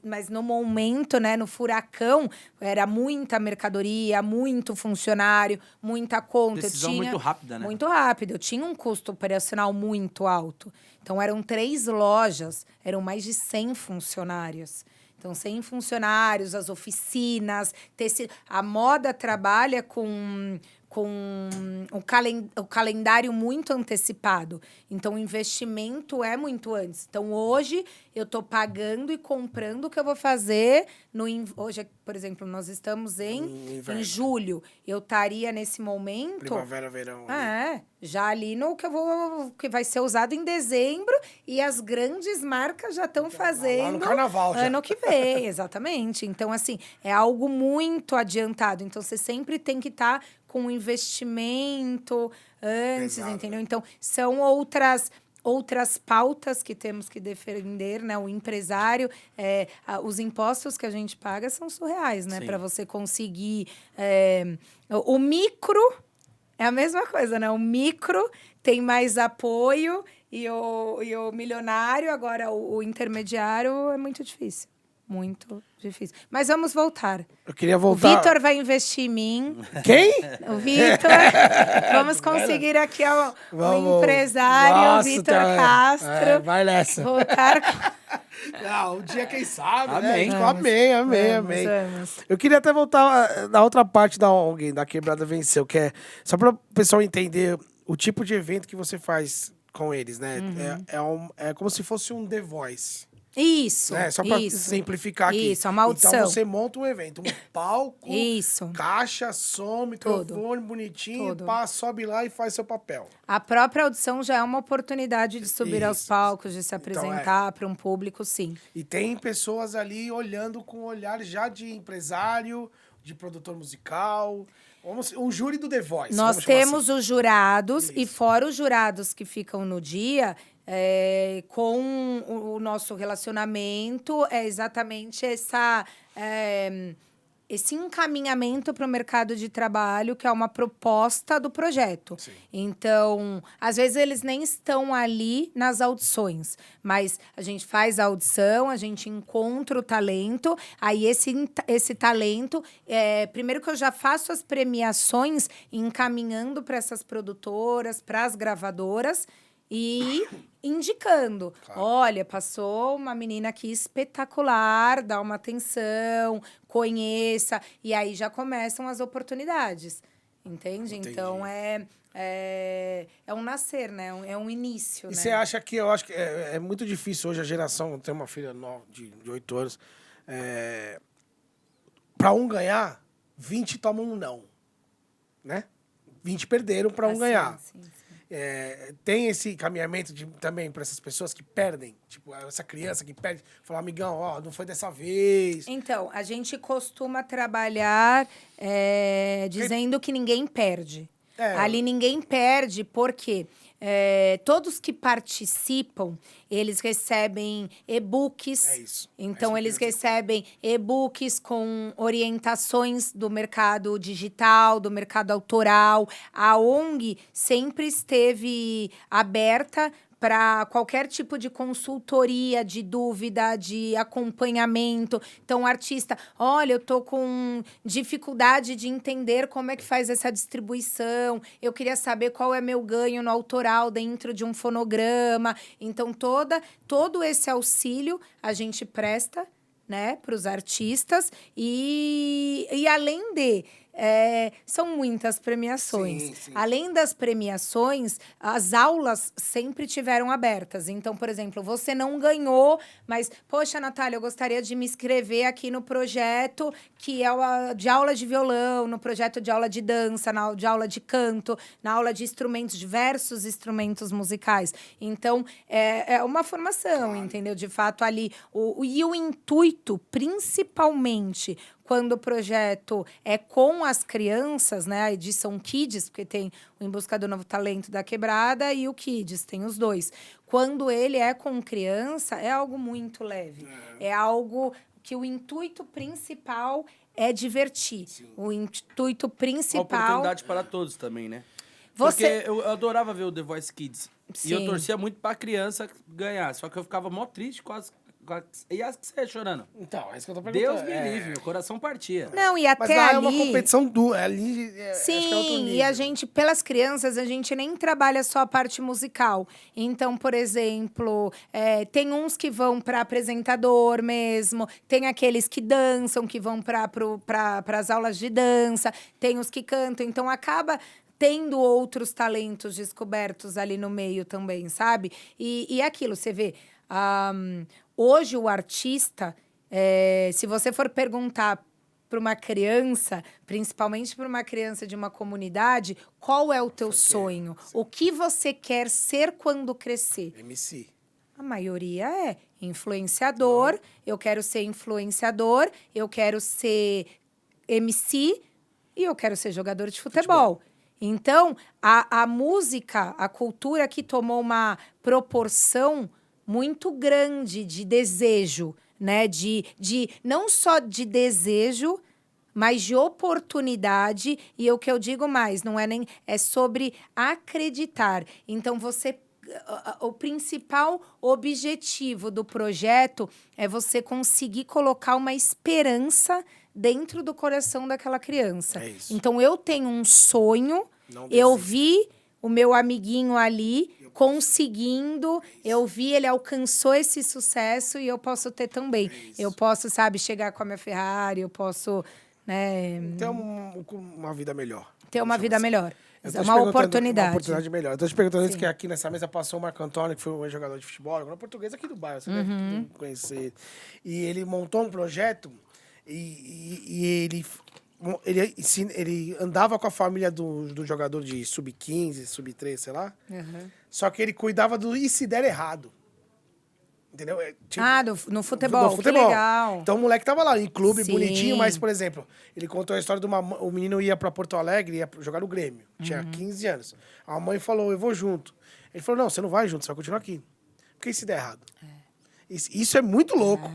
mas no momento, né, no furacão, era muita mercadoria, muito funcionário, muita conta. Decisão muito rápida, né? Muito rápido. Eu tinha um custo operacional muito alto. Então, eram 3 lojas, eram mais de 100 funcionários. Então, 100 funcionários, as oficinas, a moda trabalha com o calendário muito antecipado. Então, o investimento é muito antes. Então, hoje, eu estou pagando e comprando o que eu vou fazer. Hoje, por exemplo, nós estamos em julho. Eu estaria nesse momento... Primavera, verão. Já ali no que vai ser usado em dezembro, e as grandes marcas já estão fazendo... Lá no carnaval, já. Ano que vem, exatamente. Então, assim, é algo muito adiantado. Então, você sempre tem que estar com investimento antes, Exato. entendeu? Então, são outras outras pautas que temos que defender, né? O empresário, os impostos que a gente paga são surreais, né? Sim. Para você conseguir... o micro é a mesma coisa, né? O micro tem mais apoio e o milionário, agora o intermediário é muito difícil. Muito difícil. Mas vamos voltar. Eu queria O voltar... Vitor vai investir em mim. Quem? O Vitor. Vamos conseguir aqui o Vamos. empresário Nossa, Vitor tá- Castro. vai nessa. Voltar. Não, um dia quem sabe, né? Amém. Amém. Vamos. Eu queria até voltar na outra parte da ONG, da Quebrada Venceu, que é só para o pessoal entender o tipo de evento que você faz com eles, né? É como se fosse um The Voice. Isso. Né? Só para isso. simplificar aqui. Isso, uma audição. Então você monta um evento, um palco, Isso. caixa, som, microfone, bonitinho, Tudo. pá, sobe lá e faz seu papel. A própria audição já é uma oportunidade de subir aos Isso. palcos, de se apresentar para um público, sim. E tem pessoas ali olhando com um olhar já de empresário, de produtor musical, um júri do The Voice. Nós vamos chamar temos assim. os jurados, e Isso. fora os jurados que ficam no dia, com o nosso relacionamento, é exatamente esse encaminhamento para o mercado de trabalho, que é uma proposta do projeto. Sim. Então, às vezes eles nem estão ali nas audições, mas a gente faz a audição, a gente encontra o talento, aí esse talento, primeiro que eu já faço as premiações encaminhando para essas produtoras, para as gravadoras, e indicando, olha, passou uma menina aqui espetacular, dá uma atenção, conheça, e aí já começam as oportunidades, entende? Entendi. Então, é um nascer, né? É um início, E né? você acha que, eu acho que é muito difícil hoje a geração, ter uma filha nova de 8 anos, para um ganhar, 20 tomam um não, né? 20 perderam para um Assim, ganhar. sim. Tem esse caminhamento também para essas pessoas que perdem, tipo, essa criança que perde, falar, amigão, ó, não foi dessa vez. Então, a gente costuma trabalhar dizendo que ninguém perde. Ali ninguém perde, porque todos que participam, eles recebem e-books. É isso. Então, eles recebem e-books com orientações do mercado digital, do mercado autoral. A ONG sempre esteve aberta para qualquer tipo de consultoria, de dúvida, de acompanhamento. Então, o artista, olha, eu tô com dificuldade de entender como é que faz essa distribuição, eu queria saber qual é meu ganho no autoral dentro de um fonograma. Então, todo esse auxílio a gente presta, né, para os artistas e além de... são muitas premiações. Sim. Além das premiações, as aulas sempre tiveram abertas. Então, por exemplo, você não ganhou, mas, poxa, Natália, eu gostaria de me inscrever aqui no projeto que é de aula de violão, no projeto de aula de dança, de aula de canto, na aula de instrumentos, diversos instrumentos musicais. Então, é uma formação, entendeu? De fato, ali. E o intuito, principalmente, quando o projeto é com as crianças, né? A edição Kids, porque tem o Em Busca do Novo Talento da Quebrada e o Kids, tem os dois. Quando ele é com criança, é algo muito leve. É algo que o intuito principal é divertir. Sim. O intuito principal... Uma oportunidade para todos também, né? Você... Porque eu adorava ver o The Voice Kids. Sim. E eu torcia muito pra criança ganhar. Só que eu ficava mó triste com as... E as que você chorando? Então, é isso que eu tô perguntando. Deus me livre, meu coração partia. Não, e Mas até lá ali... é uma competição dura. Ali, Sim, acho que é outro nível. e a gente, pelas crianças, a gente nem trabalha só a parte musical. Então, por exemplo, tem uns que vão para apresentador mesmo, tem aqueles que dançam, que vão para as aulas de dança, tem os que cantam. Então, acaba tendo outros talentos descobertos ali no meio também, sabe? E aquilo, você vê... hoje, o artista, se você for perguntar para uma criança, principalmente para uma criança de uma comunidade, qual é o teu sonho? O que você quer ser quando crescer? MC. A maioria é influenciador, eu quero ser influenciador, eu quero ser MC e eu quero ser jogador de futebol. Então, a música, a cultura que tomou uma proporção muito grande de desejo, né? De não só de desejo, mas de oportunidade. E o que eu digo mais, não é nem... É sobre acreditar. Então, o principal objetivo do projeto é você conseguir colocar uma esperança dentro do coração daquela criança. É isso. Então, eu tenho um sonho, Não eu desista. vi o meu amiguinho ali conseguindo, eu vi, ele alcançou esse sucesso e eu posso ter também. Eu posso, sabe, chegar com a minha Ferrari, eu posso, né, Ter uma vida melhor. ter uma vida melhor. Eu tô É te uma perguntando- oportunidade. Uma oportunidade melhor. Eu tô te perguntando antes Sim. que aqui nessa mesa passou o Marco Antônio, que foi um jogador de futebol, agora português aqui do bairro, você deve conhecer ele. E ele montou um projeto e ele andava com a família do jogador de sub-15, sub-13, sei lá. Uhum. Só que ele cuidava do e se der errado. Entendeu? No futebol, que legal. Então o moleque tava lá, em clube, Sim. bonitinho, mas, por exemplo, ele contou a história de o menino ia pra Porto Alegre, ia jogar no Grêmio. Tinha 15 anos. A mãe falou, eu vou junto. Ele falou, não, você não vai junto, você vai continuar aqui. Por que se der errado? Isso é muito louco.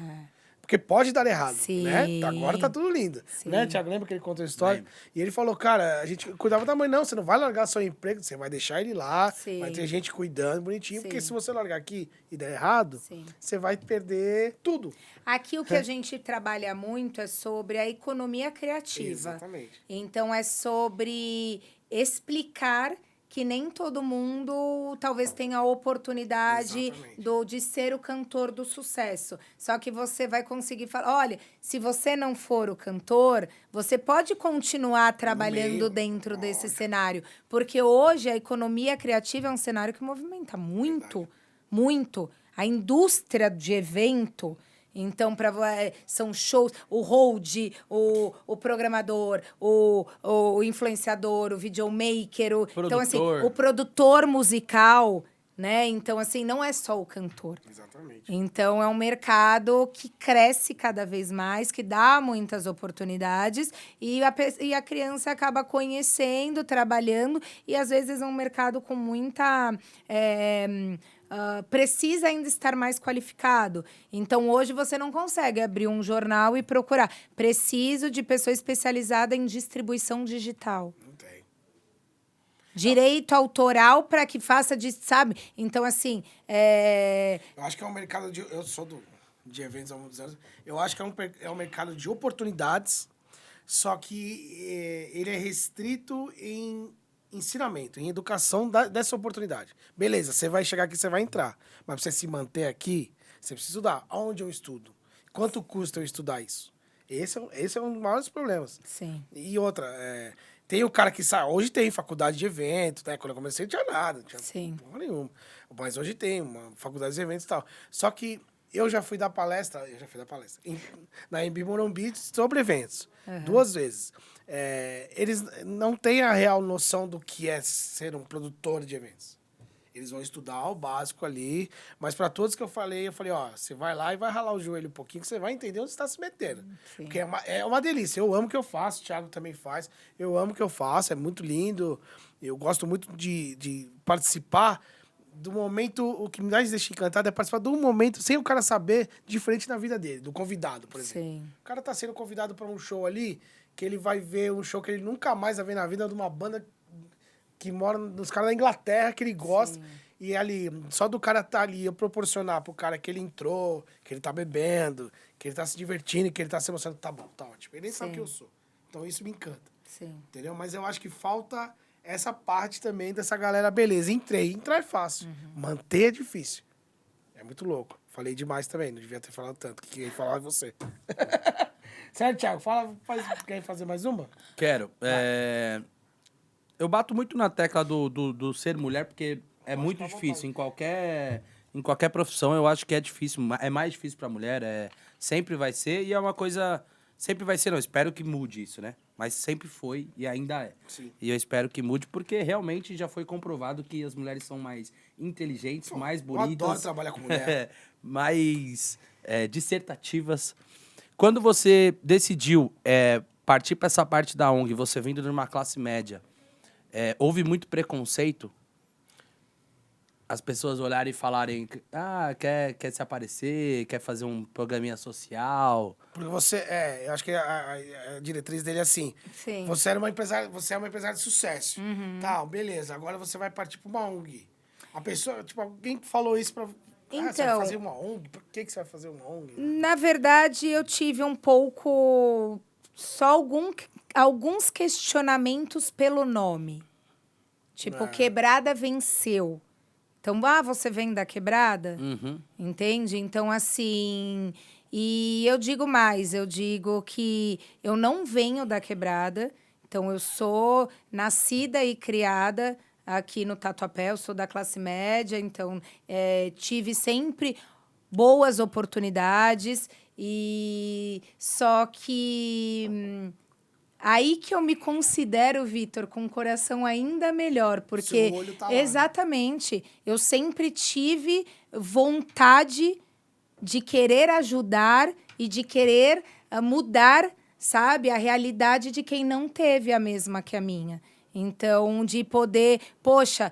Porque pode dar errado, Sim. né? Agora tá tudo lindo. Sim. Né, Thiago? Lembra que ele contou a história? E ele falou, cara, a gente cuidava da mãe. Não, você não vai largar seu emprego, você vai deixar ele lá, Sim. vai ter gente cuidando, bonitinho. Porque Sim. se você largar aqui e der errado, Sim. você vai perder tudo. Aqui o que a gente trabalha muito é sobre a economia criativa. Exatamente. Então, é sobre explicar que nem todo mundo talvez tenha a oportunidade Exatamente. de ser o cantor do sucesso. Só que você vai conseguir falar, olha, se você não for o cantor, você pode continuar trabalhando meio, dentro desse cenário. Porque hoje a economia criativa é um cenário que movimenta muito, muito. A indústria de evento... Então, são shows, o hold, o programador, o influenciador, o videomaker, então, assim, o produtor musical, né? Então, assim, não é só o cantor. Exatamente. Então, é um mercado que cresce cada vez mais, que dá muitas oportunidades e a criança acaba conhecendo, trabalhando e, às vezes, é um mercado com muita... precisa ainda estar mais qualificado. Então, hoje, você não consegue abrir um jornal e procurar. Preciso de pessoa especializada em distribuição digital. Não tem. Direito autoral para que faça, sabe? Então, assim... Eu acho que é um mercado de... Eu sou de eventos há muitos anos. Eu acho que é um mercado de oportunidades, só que ele é restrito em ensinamento, em educação dessa oportunidade. Beleza, você vai chegar aqui, você vai entrar. Mas pra você se manter aqui, você precisa estudar. Aonde eu estudo? Quanto custa eu estudar isso? Esse é um dos maiores problemas. Sim. E outra, tem o cara que sai... Hoje tem faculdade de eventos, né? Quando eu comecei não tinha nada, não tinha Sim. porra nenhuma. Mas hoje tem uma faculdade de eventos e tal. Só que eu já fui dar palestra na Embi Morumbi sobre eventos. 2 vezes. Eles não têm a real noção do que é ser um produtor de eventos. Eles vão estudar o básico ali, mas para todos que eu falei, ó, você vai lá e vai ralar o joelho um pouquinho, que você vai entender onde você está se metendo. Sim. Porque é uma delícia. Eu amo o que eu faço, o Thiago também faz. Eu amo o que eu faço, é muito lindo. Eu gosto muito de participar do momento. O que me mais deixa encantado é participar de um momento sem o cara saber diferente na vida dele, do convidado, por exemplo. Sim. O cara tá sendo convidado para um show ali, que ele vai ver um show que ele nunca mais vai ver na vida, de uma banda que mora nos caras da Inglaterra, que ele gosta. Sim. E ali, só do cara tá ali, eu proporcionar pro cara que ele entrou, que ele tá bebendo, que ele tá se divertindo, que ele tá se emocionando, tá bom, tá ótimo. Ele nem sabe quem eu sou. Então isso me encanta. Sim. Entendeu? Mas eu acho que falta essa parte também dessa galera, beleza, entrar é fácil. Manter é difícil. É muito louco. Falei demais também, não devia ter falado tanto. Que quem falava é você. Certo, Thiago? Quer fazer mais uma? Quero. Eu bato muito na tecla do ser mulher, porque é muito difícil. Em qualquer profissão, eu acho que é difícil. É mais difícil pra mulher. Sempre vai ser. E é uma coisa... Sempre vai ser, não. Espero que mude isso, né? Mas sempre foi e ainda é. Sim. E eu espero que mude, porque realmente já foi comprovado que as mulheres são mais inteligentes, mais bonitas. Eu adoro trabalhar com mulher. Mais dissertativas. Quando você decidiu partir para essa parte da ONG, você vindo de uma classe média, houve muito preconceito, as pessoas olharem e falarem, quer se aparecer, quer fazer um programinha social. Porque você, eu acho que a diretriz dele é assim. Sim. Você é uma empresária de sucesso. Tá, beleza. Agora você vai partir pra uma ONG. A pessoa, tipo, alguém falou isso pra... você vai Então- fazer uma ONG? Por que você vai fazer uma ONG? Na verdade, eu tive um pouco... Só alguns questionamentos pelo nome. Tipo, Quebrada venceu. Então, você vem da Quebrada? Uhum. Entende? Então, assim... E eu digo mais, eu digo que eu não venho da Quebrada. Então, eu sou nascida e criada aqui no Tatuapé, eu sou da classe média. Então, tive sempre boas oportunidades. E só que... Aí que eu me considero, Vitor, com um coração ainda melhor, porque Seu olho tá lá, né? exatamente, eu sempre tive vontade de querer ajudar e de querer mudar, sabe, a realidade de quem não teve a mesma que a minha. Então, de poder, poxa,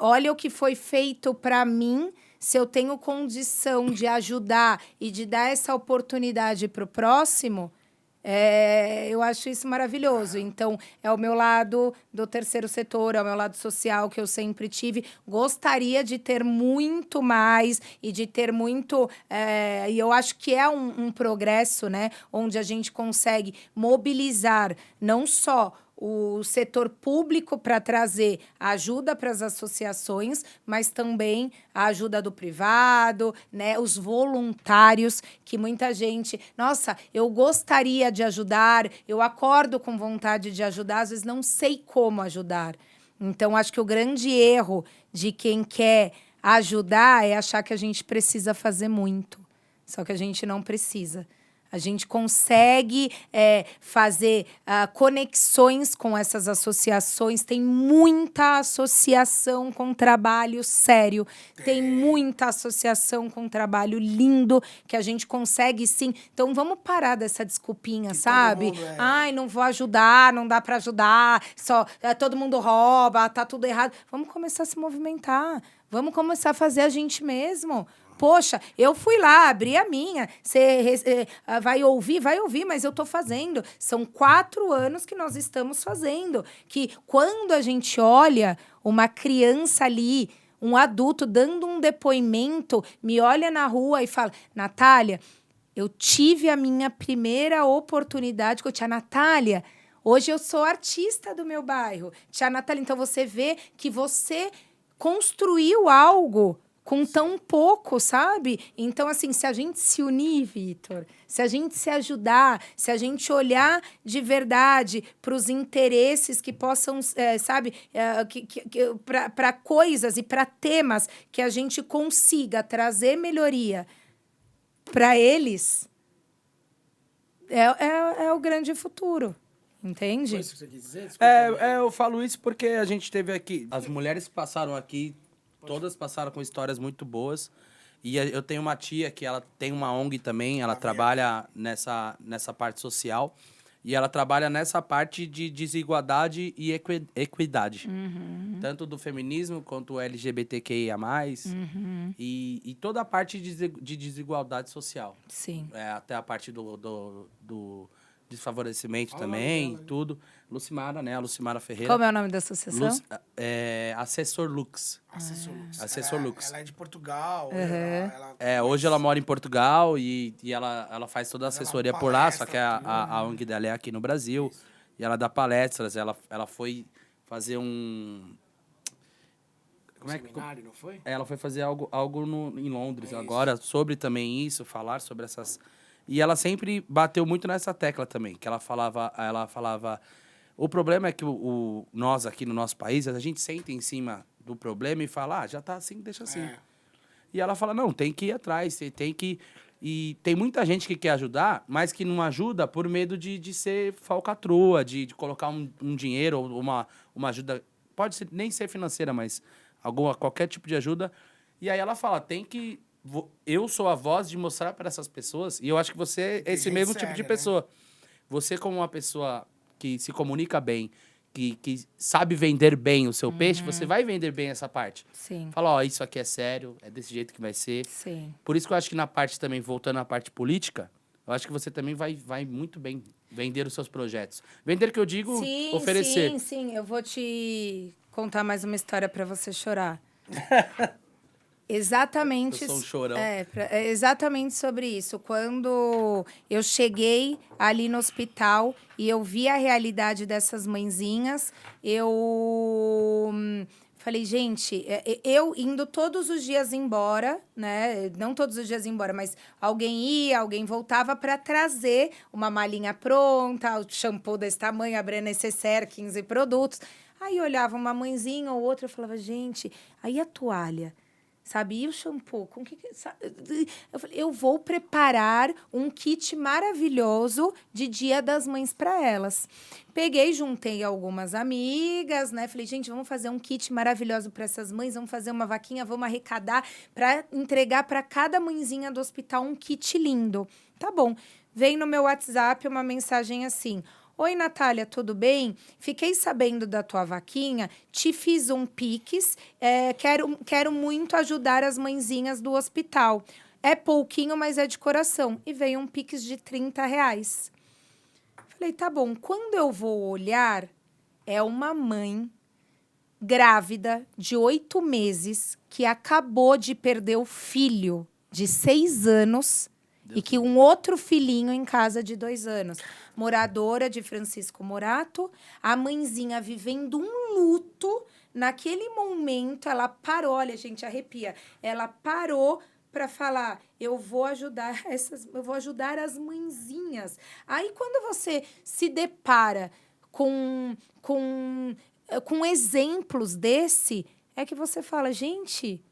olha o que foi feito para mim. Se eu tenho condição de ajudar e de dar essa oportunidade para o próximo, eu acho isso maravilhoso. Então, é o meu lado do terceiro setor, é o meu lado social que eu sempre tive. Gostaria de ter muito mais e de ter muito... e eu acho que é um progresso, né? Onde a gente consegue mobilizar não só o setor público para trazer ajuda para as associações, mas também a ajuda do privado, né? Os voluntários, que muita gente... Nossa, eu gostaria de ajudar, eu acordo com vontade de ajudar, às vezes não sei como ajudar. Então, acho que o grande erro de quem quer ajudar é achar que a gente precisa fazer muito. Só que a gente não precisa. A gente consegue fazer conexões com essas associações. Tem muita associação com trabalho sério. Tem muita associação com trabalho lindo que a gente consegue, sim. Então, vamos parar dessa desculpinha, sabe? mundo Ai, não vou ajudar, não dá para ajudar. Só todo mundo rouba, tá tudo errado. Vamos começar a se movimentar. Vamos começar a fazer a gente mesmo. Poxa, eu fui lá, abri a minha. Você vai ouvir, mas eu estou fazendo. São 4 anos que nós estamos fazendo. Que quando a gente olha uma criança ali, um adulto dando um depoimento, me olha na rua e fala, Natália, eu tive a minha primeira oportunidade com a tia Natália. Hoje eu sou artista do meu bairro. Tia Natália, então você vê que você construiu algo com tão pouco, sabe? Então, assim, se a gente se unir, Vitor, se a gente se ajudar, se a gente olhar de verdade para os interesses que possam, sabe, para coisas e para temas que a gente consiga trazer melhoria para eles, é o grande futuro. Entende? Foi isso que você quis dizer? Desculpa. Eu falo isso porque a gente teve aqui... As mulheres que passaram aqui, todas passaram com histórias muito boas. E eu tenho uma tia que ela tem uma ONG também, ela trabalha nessa parte social. E ela trabalha nessa parte de desigualdade e equidade. Uhum. Tanto do feminismo quanto LGBTQIA+. Uhum. E toda a parte de desigualdade social. Sim. Até a parte do desfavorecimento também, tudo. Lucimara, né? A Lucimara Ferreira. Como é o nome da associação? Assessor Lux. Assessor Lux. Ela é de Portugal. Hoje ela mora em Portugal e ela faz toda a assessoria por lá, só que a ONG dela é aqui no Brasil. Isso. E ela dá palestras, ela foi fazer um... Seminário, não foi? Ela foi fazer algo em Londres agora, sobre também isso, falar sobre essas... E ela sempre bateu muito nessa tecla também, que ela falava... O problema é que nós aqui no nosso país, a gente senta em cima do problema e fala, já tá assim, deixa assim. E ela fala, não, tem que ir atrás, tem que... E tem muita gente que quer ajudar, mas que não ajuda por medo de ser falcatrua, de colocar um dinheiro ou uma ajuda... Pode nem ser financeira, mas qualquer tipo de ajuda. E aí ela fala, eu sou a voz de mostrar para essas pessoas, e eu acho que você é esse mesmo tipo de pessoa. Você, como uma pessoa que se comunica bem, que sabe vender bem o seu peixe, você vai vender bem essa parte. Sim, Fala, ó, isso aqui é sério, é desse jeito que vai ser. sim. Por isso que eu acho que na parte também, voltando à parte política, eu acho que você também vai muito bem vender os seus projetos. Vender que eu digo, Sim, oferecer. sim. Eu vou te contar mais uma história para você chorar. Exatamente. Eu sou um chorão. É exatamente sobre isso. Quando eu cheguei ali no hospital e eu vi a realidade dessas mãezinhas, eu falei, gente, eu indo todos os dias embora, né? Não todos os dias embora, mas alguém ia, alguém voltava para trazer uma malinha pronta, o shampoo desse tamanho, a Brena Necessaire, 15 produtos. Aí eu olhava uma mãezinha ou outra, eu falava, gente, aí a toalha? Sabe? E o shampoo? Com eu falei, eu vou preparar um kit maravilhoso de Dia das Mães para elas. Peguei, juntei algumas amigas, né? Falei, gente, vamos fazer um kit maravilhoso para essas mães, vamos fazer uma vaquinha, vamos arrecadar para entregar para cada mãezinha do hospital um kit lindo. Tá bom. Veio no meu WhatsApp uma mensagem assim: oi, Natália, tudo bem? Fiquei sabendo da tua vaquinha, te fiz um Pix, quero muito ajudar as mãezinhas do hospital. É pouquinho, mas é de coração. E veio um Pix de R$30. Falei, tá bom. Quando eu vou olhar, é uma mãe grávida de 8 meses que acabou de perder o filho de 6 anos e que um outro filhinho em casa de 2 anos. Moradora de Francisco Morato, a mãezinha vivendo um luto. Naquele momento, ela parou, olha, gente, arrepia. Ela parou para falar, eu vou ajudar as mãezinhas. Aí, quando você se depara com exemplos desse, é que você fala, gente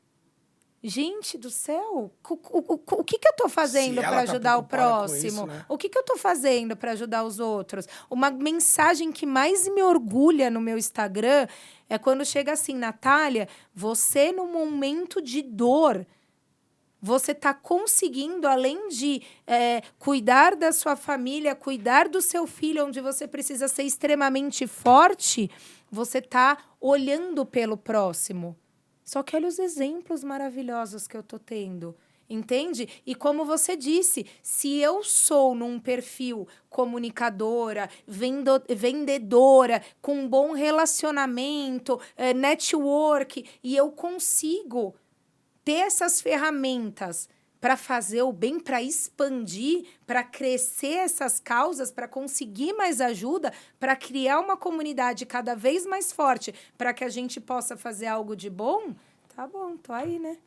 do céu, o que eu estou fazendo para ajudar o próximo? Isso, né? O que eu estou fazendo para ajudar os outros? Uma mensagem que mais me orgulha no meu Instagram é quando chega assim, Natália, você no momento de dor, você está conseguindo, além de cuidar da sua família, cuidar do seu filho, onde você precisa ser extremamente forte, você está olhando pelo próximo. Só que olha os exemplos maravilhosos que eu tô tendo, entende? E como você disse, se eu sou num perfil comunicadora, vendedora, com um bom relacionamento, network, e eu consigo ter essas ferramentas para fazer o bem, para expandir, para crescer essas causas, para conseguir mais ajuda, para criar uma comunidade cada vez mais forte, para que a gente possa fazer algo de bom, tá bom, tô aí, né?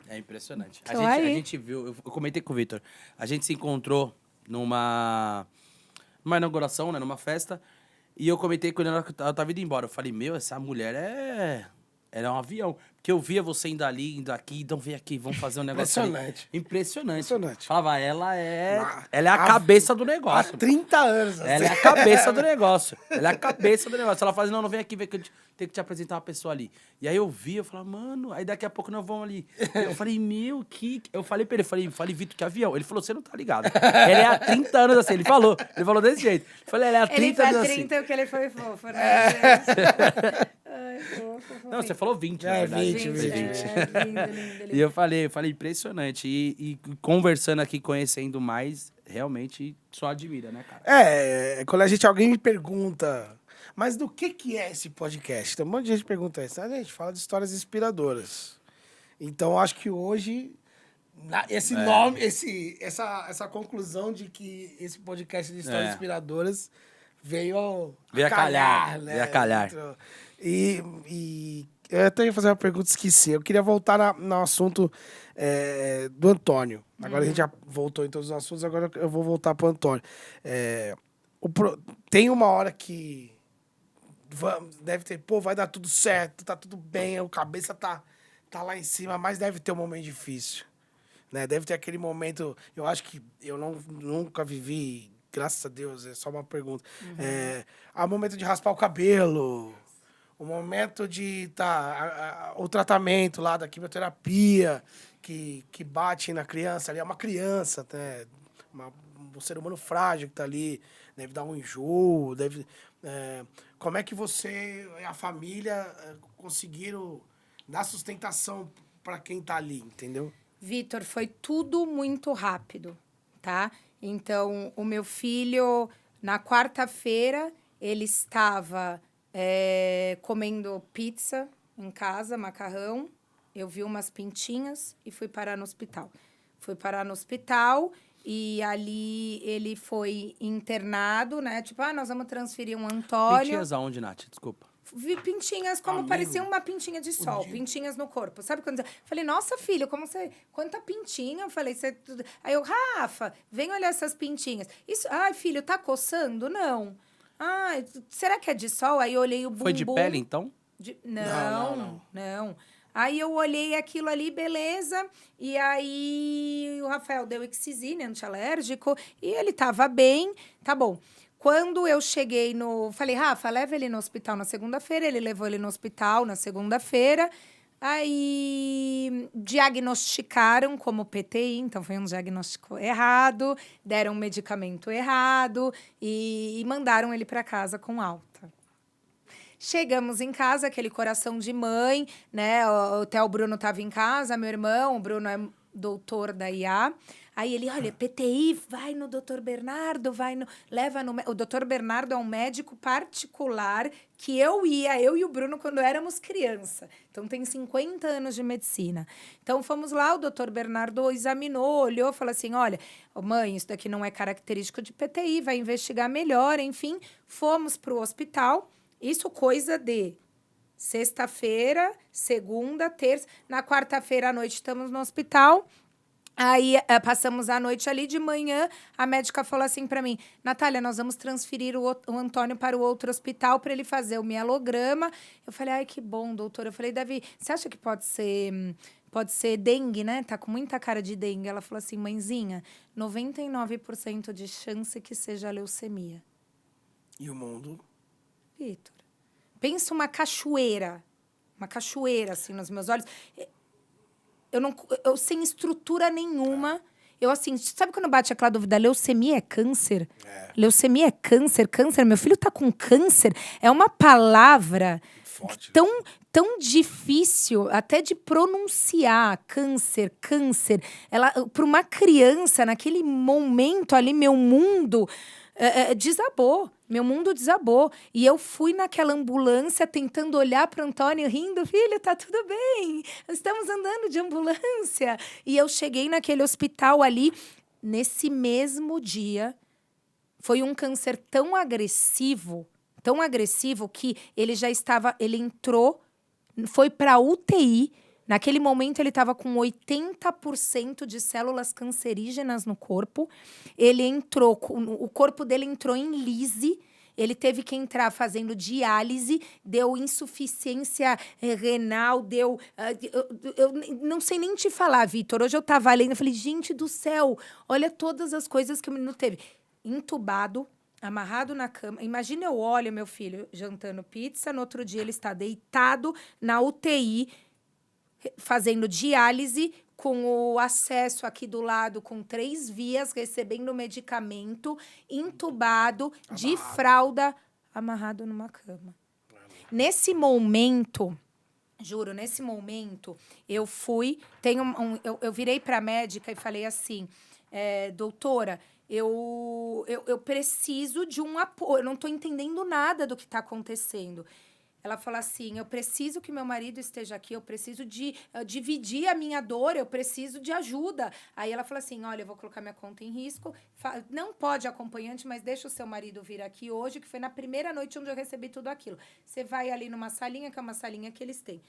É impressionante. Tô A aí. gente viu, eu comentei com o Vitor, a gente se encontrou numa inauguração, né, numa festa, e eu comentei quando ela tava indo embora. Eu falei, meu, essa mulher era um avião. Porque eu via você indo ali, indo aqui, então vem aqui, vamos fazer um negócio Impressionante. ali. Impressionante. Impressionante. Falava, ela é a cabeça do Há negócio. 30 anos. Ela é a cabeça do negócio. Ela é a cabeça do negócio. Ela fala assim, não vem aqui, vem que eu tenho que te apresentar uma pessoa ali. E aí eu vi, eu falei, mano, aí daqui a pouco nós vamos ali. Eu falei, meu, que... Eu falei pra ele, falei, Vitor, que avião. Ele falou, você não tá ligado. Ela é há 30 anos assim. Ele falou desse jeito. Eu falei, ela é há 30 anos assim. Ele 30 porque ele foi fofo, né, gente? Ai, fofo. Não, você falou 20, na É, verdade. 20, Foi 20. Lindo. E eu falei impressionante. E conversando aqui, conhecendo mais, realmente só admira, né, cara? Quando alguém me pergunta, mas do que é esse podcast? Então, um monte de gente pergunta isso. A gente fala de histórias inspiradoras. Então, acho que hoje, esse nome, essa conclusão de que esse podcast de histórias inspiradoras veio a calhar, né? veio a calhar. E eu até ia fazer uma pergunta, esqueci. Eu queria voltar no assunto do Antônio. Agora a gente já voltou em todos os assuntos, agora eu vou voltar para o Antônio. Tem uma hora que deve ter, vai dar tudo certo, tá tudo bem, a cabeça tá lá em cima, mas deve ter um momento difícil. Né? Deve ter aquele momento, eu acho que eu nunca vivi, graças a Deus, é só uma pergunta. Há momento de raspar o cabelo, o momento de o tratamento lá da quimioterapia que bate na criança, ali é uma criança, né? um ser humano frágil que tá ali, deve dar um enjoo, deve... como é que você e a família conseguiram dar sustentação para quem tá ali, entendeu? Vitor, foi tudo muito rápido, tá? Então, o meu filho, na quarta-feira, ele estava comendo pizza em casa, macarrão. Eu vi umas pintinhas e fui parar no hospital. Fui parar no hospital e ali ele foi internado, né? Tipo, nós vamos transferir um Antônio. Pintinhas aonde, Nath? Desculpa. Vi pintinhas como parecia uma pintinha de sol, pintinhas no corpo. Sabe quando... Falei, nossa, filho, como você... Quanta pintinha? Eu falei, você... Aí eu, Rafa, vem olhar essas pintinhas. Isso... Ai, filho, tá coçando? Não. Ai, será que é de sol? Aí eu olhei o bumbum... Foi de pele, então? Não. Aí eu olhei aquilo ali, beleza. E aí o Rafael deu Excisine, antialérgico, e ele tava bem, tá bom. Quando eu cheguei no... Falei, Rafa, leva ele no hospital na segunda-feira. Ele levou ele no hospital na segunda-feira. Aí diagnosticaram como PTI, então foi um diagnóstico errado, deram um medicamento errado e mandaram ele para casa com alta. Chegamos em casa, aquele coração de mãe, né? Até o Bruno estava em casa, meu irmão, o Bruno é doutor da IA. Aí ele, olha, PTI, vai no doutor Bernardo, leva no... O doutor Bernardo é um médico particular que eu e o Bruno, quando éramos criança. Então, tem 50 anos de medicina. Então, fomos lá, o doutor Bernardo examinou, olhou, falou assim, olha, mãe, isso daqui não é característico de PTI, vai investigar melhor, enfim. Fomos para o hospital, isso coisa de sexta-feira, segunda, terça. Na quarta-feira à noite, estamos no hospital. Aí, passamos a noite ali, de manhã, a médica falou assim para mim, Natália, nós vamos transferir o Antônio para o outro hospital para ele fazer o mielograma. Eu falei, ai, que bom, doutora. Eu falei, Davi, você acha que pode ser dengue, né? Tá com muita cara de dengue. Ela falou assim, mãezinha, 99% de chance que seja leucemia. E o mundo? Vitor, pensa uma cachoeira, assim, nos meus olhos... Eu sem estrutura nenhuma. Eu, assim, sabe quando bate aquela dúvida? Leucemia é câncer? Leucemia é câncer? Câncer? Meu filho tá com câncer? É uma palavra Forte, tão difícil até de pronunciar. Câncer. Para uma criança, naquele momento ali, meu mundo desabou. Meu mundo desabou. E eu fui naquela ambulância tentando olhar para o Antônio, rindo. Filho, tá tudo bem. Estamos andando de ambulância. E eu cheguei naquele hospital ali. Nesse mesmo dia, foi um câncer tão agressivo que ele entrou, foi para UTI. Naquele momento, ele estava com 80% de células cancerígenas no corpo. O corpo dele entrou em lise. Ele teve que entrar fazendo diálise, deu insuficiência renal, eu não sei nem te falar, Vitor. Hoje eu estava lendo, eu falei, gente do céu, olha todas as coisas que o menino teve. Entubado, amarrado na cama. Imagina, eu olho meu filho jantando pizza, no outro dia ele está deitado na UTI, fazendo diálise, com o acesso aqui do lado, com 3 vias, recebendo medicamento, entubado, de fralda, amarrado numa cama. Nesse momento, juro, eu fui... Eu virei para a médica e falei assim, doutora, eu preciso de um apoio, eu não estou entendendo nada do que está acontecendo. Ela falou assim, eu preciso que meu marido esteja aqui, eu preciso de dividir a minha dor, eu preciso de ajuda. Aí ela falou assim, olha, eu vou colocar minha conta em risco, não pode acompanhante, mas deixa o seu marido vir aqui hoje, que foi na primeira noite onde eu recebi tudo aquilo. Você vai ali numa salinha, que é uma salinha que eles têm.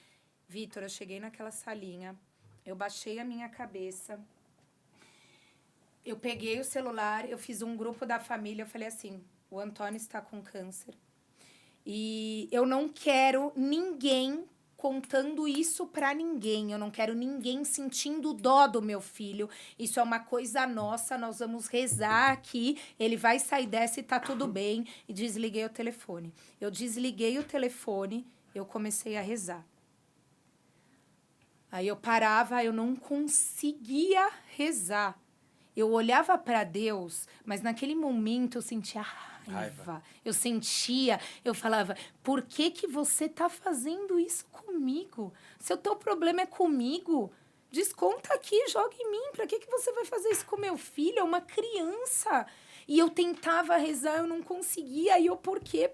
Vitor, eu cheguei naquela salinha, eu baixei a minha cabeça, eu peguei o celular, eu fiz um grupo da família, eu falei assim, o Antônio está com câncer. E eu não quero ninguém contando isso pra ninguém. Eu não quero ninguém sentindo dó do meu filho. Isso é uma coisa nossa, nós vamos rezar aqui. Ele vai sair dessa e tá tudo bem. E desliguei o telefone. Eu desliguei o telefone, eu comecei a rezar. Aí eu parava, eu não conseguia rezar. Eu olhava para Deus, mas naquele momento eu sentia raiva. Eu falava, por que que você tá fazendo isso comigo? Se o teu problema é comigo, desconta aqui, joga em mim. Pra que que você vai fazer isso com meu filho? É uma criança. E eu tentava rezar, eu não conseguia. E eu, por quê?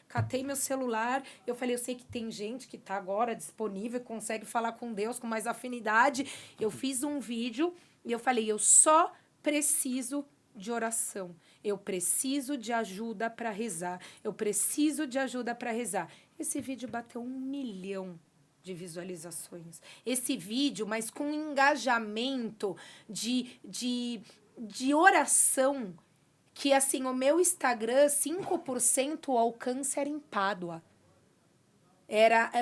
Catei meu celular. Eu falei, eu sei que tem gente que tá agora disponível, consegue falar com Deus com mais afinidade. Eu fiz um vídeo e eu falei, eu só preciso de oração. Eu preciso de ajuda para rezar. Eu preciso de ajuda para rezar. Esse vídeo bateu 1 milhão de visualizações. Esse vídeo, mas com engajamento de oração, que assim, o meu Instagram, 5% o alcance era em Pádua.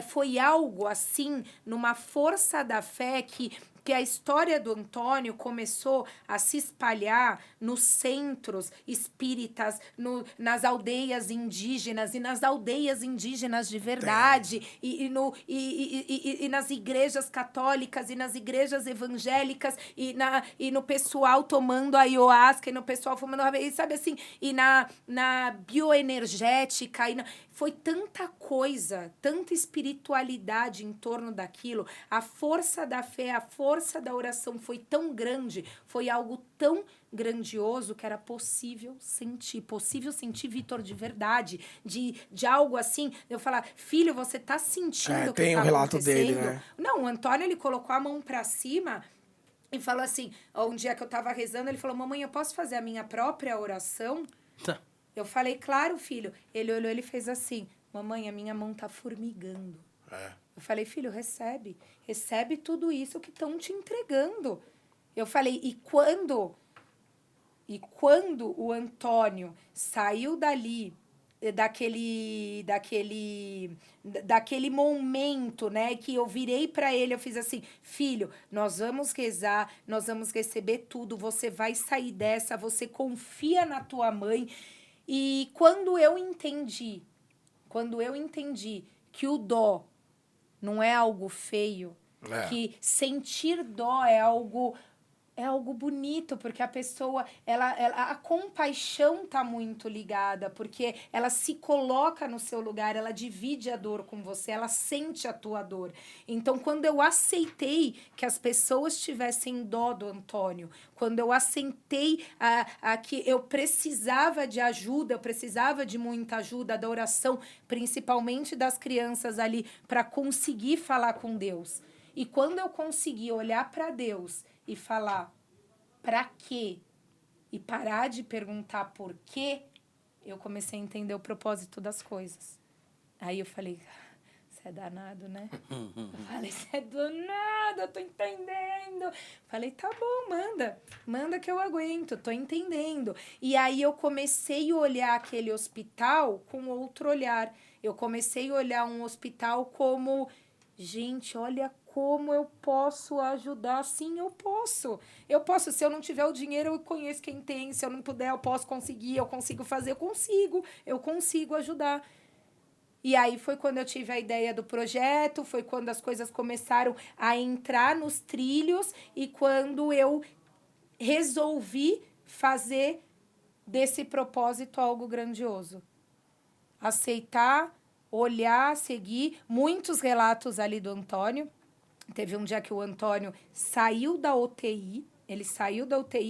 Foi algo assim, numa força da fé que a história do Antônio começou a se espalhar nos centros espíritas, nas aldeias indígenas e nas aldeias indígenas de verdade, e nas igrejas católicas e nas igrejas evangélicas e no pessoal tomando ayahuasca e no pessoal fumando, e sabe assim, e na bioenergética, foi tanta coisa, tanta espiritualidade em torno daquilo. A força da fé, a força da oração foi tão grande, foi algo tão grandioso que era possível sentir Vitor de verdade, de algo assim. Eu falar, filho, você tá sentindo o que tem tá o relato acontecendo? dele, né? Não, o Antônio, ele colocou a mão pra cima e falou assim, um dia que eu tava rezando, ele falou, mamãe, eu posso fazer a minha própria oração? Tá. Eu falei, claro, filho. Ele olhou, ele fez assim, mamãe, a minha mão tá formigando. Eu falei, filho, recebe tudo isso que estão te entregando. Eu falei, e quando o Antônio saiu dali, daquele momento, né, que eu virei para ele, eu fiz assim, filho, nós vamos rezar, nós vamos receber tudo, você vai sair dessa, você confia na tua mãe. E quando eu entendi que o dó não é algo feio, que sentir dó é algo bonito, porque a pessoa, a compaixão tá muito ligada, porque ela se coloca no seu lugar, ela divide a dor com você, ela sente a tua dor. Então, quando eu aceitei que as pessoas tivessem dó do Antônio, quando eu aceitei que eu precisava de ajuda, eu precisava de muita ajuda, da oração, principalmente das crianças ali, para conseguir falar com Deus. E quando eu consegui olhar para Deus e falar pra quê e parar de perguntar por quê, eu comecei a entender o propósito das coisas. Aí eu falei, você é danado, né? Eu falei, você é danado, eu tô entendendo. Falei, tá bom, manda que eu aguento, tô entendendo. E aí eu comecei a olhar aquele hospital com outro olhar. Eu comecei a olhar um hospital como, gente, olha como eu posso ajudar. Sim, eu posso. Eu posso. Se eu não tiver o dinheiro, eu conheço quem tem. Se eu não puder, eu posso conseguir. Eu consigo fazer. Eu consigo ajudar. E aí foi quando eu tive a ideia do projeto, foi quando as coisas começaram a entrar nos trilhos e quando eu resolvi fazer desse propósito algo grandioso. Aceitar, olhar, seguir. Muitos relatos ali do Antônio. Teve um dia que o Antônio saiu da UTI,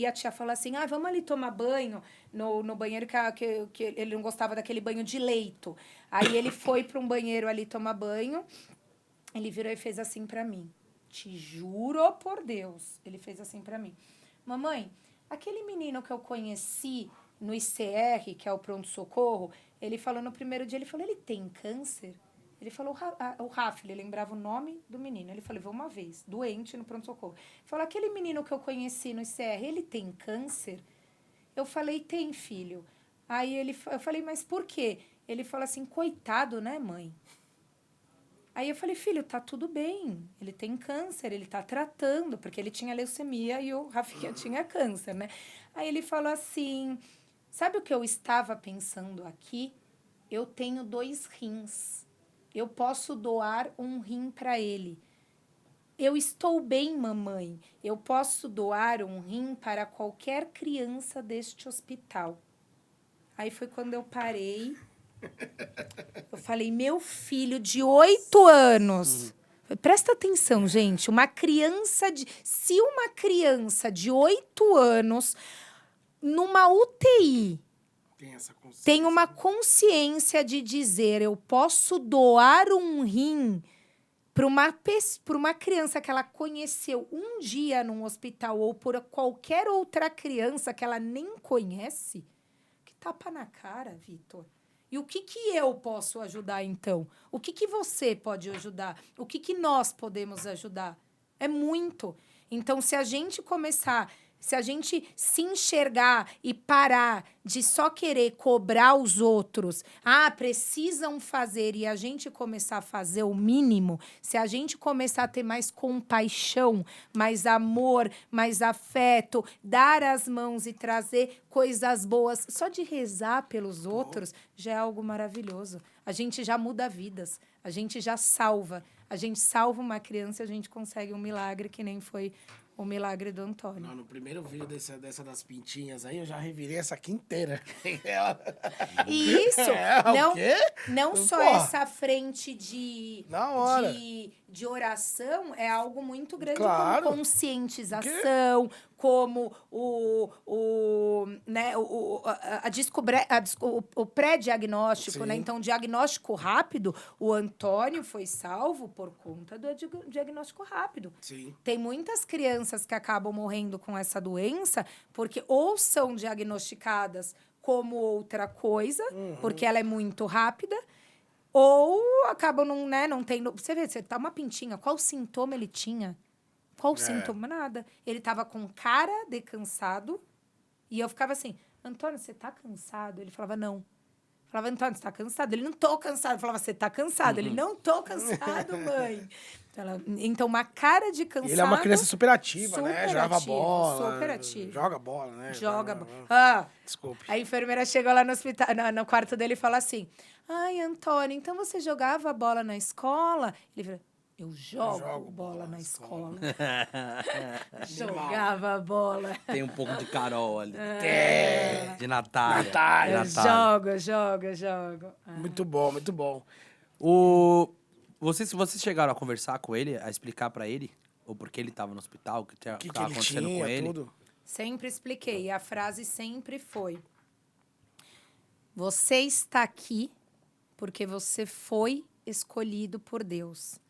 a tia falou assim, vamos ali tomar banho no banheiro que ele não gostava daquele banho de leito. Aí ele foi para um banheiro ali tomar banho, ele virou e fez assim para mim, te juro por Deus, ele fez assim para mim, mamãe, aquele menino que eu conheci no ICR, que é o pronto-socorro, ele falou no primeiro dia, ele tem câncer? Ele falou, o Rafa, ele lembrava o nome do menino. Ele falou, uma vez, doente no pronto-socorro. Ele falou, aquele menino que eu conheci no ICR, ele tem câncer? Eu falei, tem, filho. Aí eu falei, mas por quê? Ele falou assim, coitado, né, mãe? Aí eu falei, filho, tá tudo bem. Ele tem câncer, ele tá tratando, porque ele tinha leucemia e o Rafinha tinha câncer, né? Aí ele falou assim, sabe o que eu estava pensando aqui? Eu tenho 2 rins. Eu posso doar um rim para ele. eu estou bem, mamãe. Eu posso doar um rim para qualquer criança deste hospital. Aí foi quando eu parei. Eu falei, meu filho de 8 anos. Presta atenção, gente. Se uma criança de 8 anos, numa UTI, tem uma consciência de dizer, eu posso doar um rim para uma criança que ela conheceu um dia num hospital ou por qualquer outra criança que ela nem conhece, que tapa na cara, Vitor. E o que eu posso ajudar, então? O que você pode ajudar? O que nós podemos ajudar? É muito. Então, se a gente se enxergar e parar de só querer cobrar os outros, precisam fazer, e a gente começar a fazer o mínimo, se a gente começar a ter mais compaixão, mais amor, mais afeto, dar as mãos e trazer coisas boas, só de rezar pelos outros já é algo maravilhoso. A gente já muda vidas, a gente já salva. A gente salva uma criança e a gente consegue um milagre que nem foi o milagre do Antônio. Não, no primeiro vídeo dessa das pintinhas aí, eu já revirei essa aqui inteira. Isso! O quê? Não só Porra. essa frente Na hora. de oração é algo muito grande, Claro. como conscientização, como o pré-diagnóstico, né? Sim. Então, diagnóstico rápido, o Antônio foi salvo por conta do diagnóstico rápido. Sim. Tem muitas crianças que acabam morrendo com essa doença porque ou são diagnosticadas como outra coisa, porque ela é muito rápida, ou acabam não tendo... Você vê, você tá uma pintinha, qual sintoma ele tinha? Qual sintoma? Nada. Ele tava com cara de cansado e eu ficava assim, Antônio, você tá cansado? Ele falava, não. Eu falava, Antônio, você tá cansado? Ele, não tô cansado. Eu falava, você tá cansado? Ele, não tô cansado, mãe. Então, uma cara de cansado... Ele é uma criança super ativa, né? super Jogava ativo, bola. super ativo. Joga bola, né? Joga bola. Desculpe. A enfermeira chegou lá no hospital, no quarto dele e falou assim, ai, Antônio, então você jogava bola na escola? Ele falou, eu jogo bola na escola. Jogava bola. Tem um pouco de Carol ali. É. De Natália. Natália. De Eu jogo. Muito bom, muito bom. Vocês chegaram a conversar com ele, a explicar pra ele? Ou porque ele tava no hospital, o que O que tava ele acontecendo tinha, com ele? tudo. Sempre expliquei. E a frase sempre foi, você está aqui porque você foi escolhido por Deus.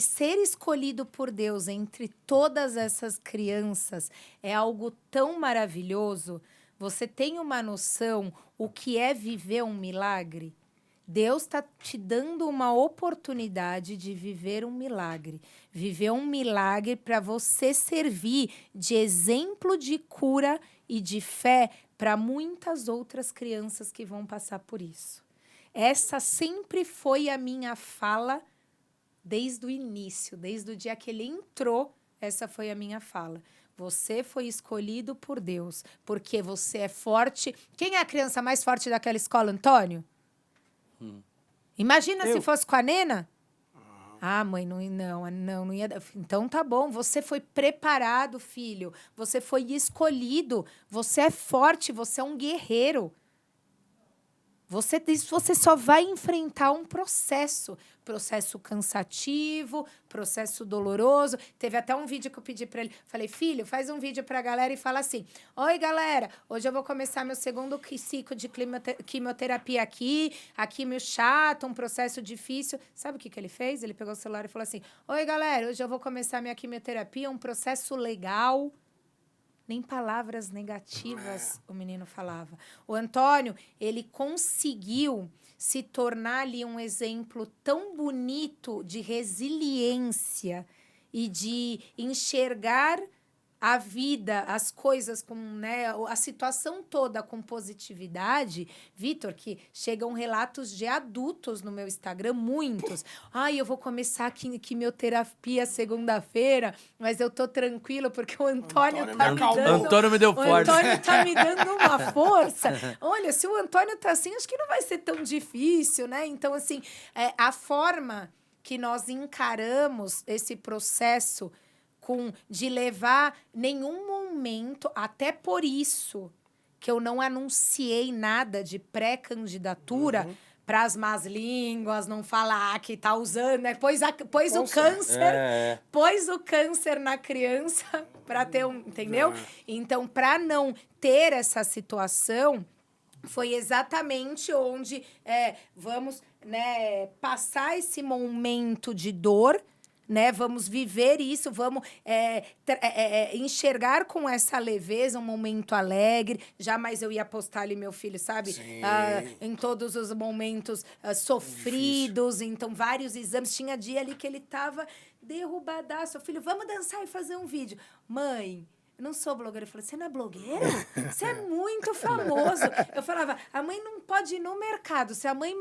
Ser escolhido por Deus entre todas essas crianças é algo tão maravilhoso. Você tem uma noção o que é viver um milagre? Deus está te dando uma oportunidade de viver um milagre. Viver um milagre para você servir de exemplo de cura e de fé para muitas outras crianças que vão passar por isso. Essa sempre foi a minha fala desde o início, desde o dia que ele entrou, essa foi a minha fala. Você foi escolhido por Deus, porque você é forte. Quem é a criança mais forte daquela escola, Antônio? Imagina se fosse com a Nena. Mãe, não ia. Então tá bom, você foi preparado, filho. Você foi escolhido. Você é forte, você é um guerreiro. Você só vai enfrentar um processo cansativo, processo doloroso. Teve até um vídeo que eu pedi para ele. Falei, filho, faz um vídeo para a galera e fala assim, oi, galera, hoje eu vou começar meu segundo ciclo de quimioterapia aqui meio chato, um processo difícil. Sabe o que ele fez? Ele pegou o celular e falou assim, oi, galera, hoje eu vou começar minha quimioterapia, um processo legal. Nem palavras negativas o menino falava. O Antônio, ele conseguiu se tornar ali um exemplo tão bonito de resiliência e de enxergar a vida, as coisas, a situação toda com positividade. Vitor, que chegam relatos de adultos no meu Instagram, muitos. Eu vou começar quimioterapia segunda-feira, mas eu tô tranquilo porque o Antônio tá me dando... Antônio me deu força. O Antônio tá me dando uma força. Olha, se o Antônio tá assim, acho que não vai ser tão difícil, né? Então, assim, a forma que nós encaramos esse processo de levar nenhum momento, até por isso que eu não anunciei nada de pré-candidatura para as más línguas, não falar que tá usando, né? Pôs o câncer na criança para ter entendeu? Então, para não ter essa situação, foi exatamente onde vamos, né, passar esse momento de dor, né? Vamos viver isso, vamos enxergar com essa leveza um momento alegre. Jamais eu ia postar ali meu filho, sabe? Em todos os momentos sofridos. Difícil. Então, vários exames. Tinha dia ali que ele tava derrubadaço. Filho, vamos dançar e fazer um vídeo. Mãe, eu não sou blogueira. Eu falei, você não é blogueiro? Você é muito famoso. Eu falava, a mãe não pode ir no mercado. Se a mãe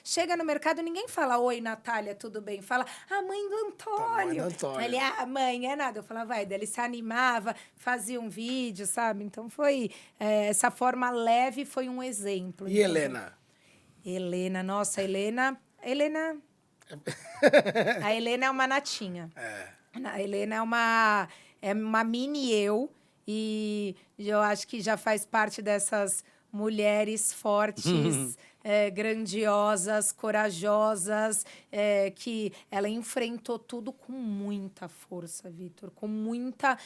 chega no mercado, ninguém fala, oi, Natália, tudo bem? Fala, a mãe do Antônio. Ele, mãe, é nada. Eu falava, vai. Daí ele se animava, fazia um vídeo, sabe? Então, foi... essa forma leve foi um exemplo. E então, Helena? Helena, nossa, a Helena é uma natinha. A Helena é uma mini eu, e eu acho que já faz parte dessas mulheres fortes, grandiosas, corajosas, que ela enfrentou tudo com muita força, Vitor, com muita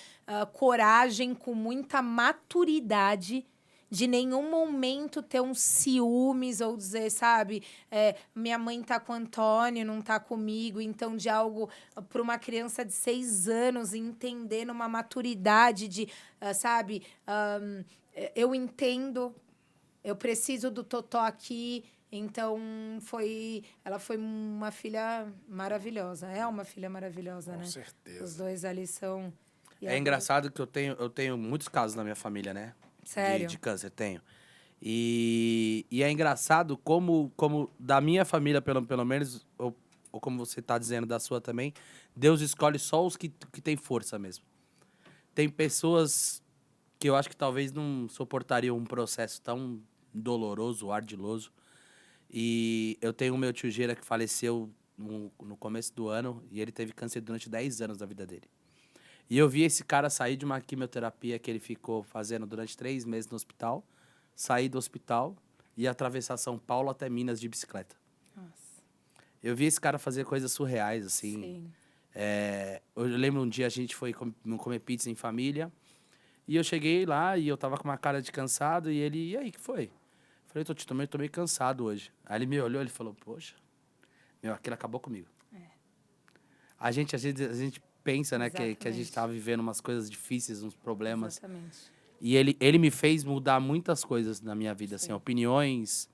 coragem, com muita maturidade, de nenhum momento ter um ciúmes ou dizer, sabe, minha mãe tá com o Antônio, não tá comigo. Então, de algo para uma criança de 6 anos entender numa maturidade de, sabe, eu entendo, eu preciso do Totó aqui. Então, ela foi uma filha maravilhosa. É uma filha maravilhosa, né? Com certeza. Os dois ali são... É engraçado que eu tenho muitos casos na minha família, né? Sério? De câncer, tenho. E é engraçado como da minha família, pelo menos, ou como você tá dizendo da sua também, Deus escolhe só os que têm força mesmo. Tem pessoas que eu acho que talvez não suportariam um processo tão doloroso, ardiloso. E eu tenho o meu tio Gera que faleceu no começo do ano, e ele teve câncer durante 10 anos da vida dele. E eu vi esse cara sair de uma quimioterapia que ele ficou fazendo durante 3 meses no hospital, sair do hospital e atravessar São Paulo até Minas de bicicleta. Nossa. Eu vi esse cara fazer coisas surreais, assim. Sim. Eu lembro um dia a gente foi comer pizza em família, e eu cheguei lá e eu tava com uma cara de cansado, e ele, e aí, que foi? Eu falei, tô meio cansado hoje. Aí ele me olhou, ele falou, poxa, aquilo acabou comigo. Às vezes, a gente pensa, né, que a gente tava vivendo umas coisas difíceis, uns problemas. Exatamente. E ele me fez mudar muitas coisas na minha vida, assim, opiniões,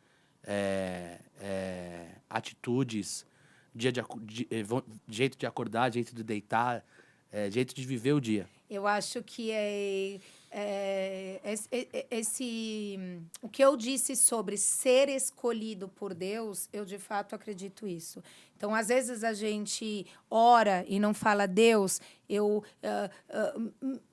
atitudes, jeito de acordar, jeito de deitar, jeito de viver o dia. Eu acho que o que eu disse sobre ser escolhido por Deus, eu de fato acredito isso. Então, às vezes a gente ora e não fala, Deus,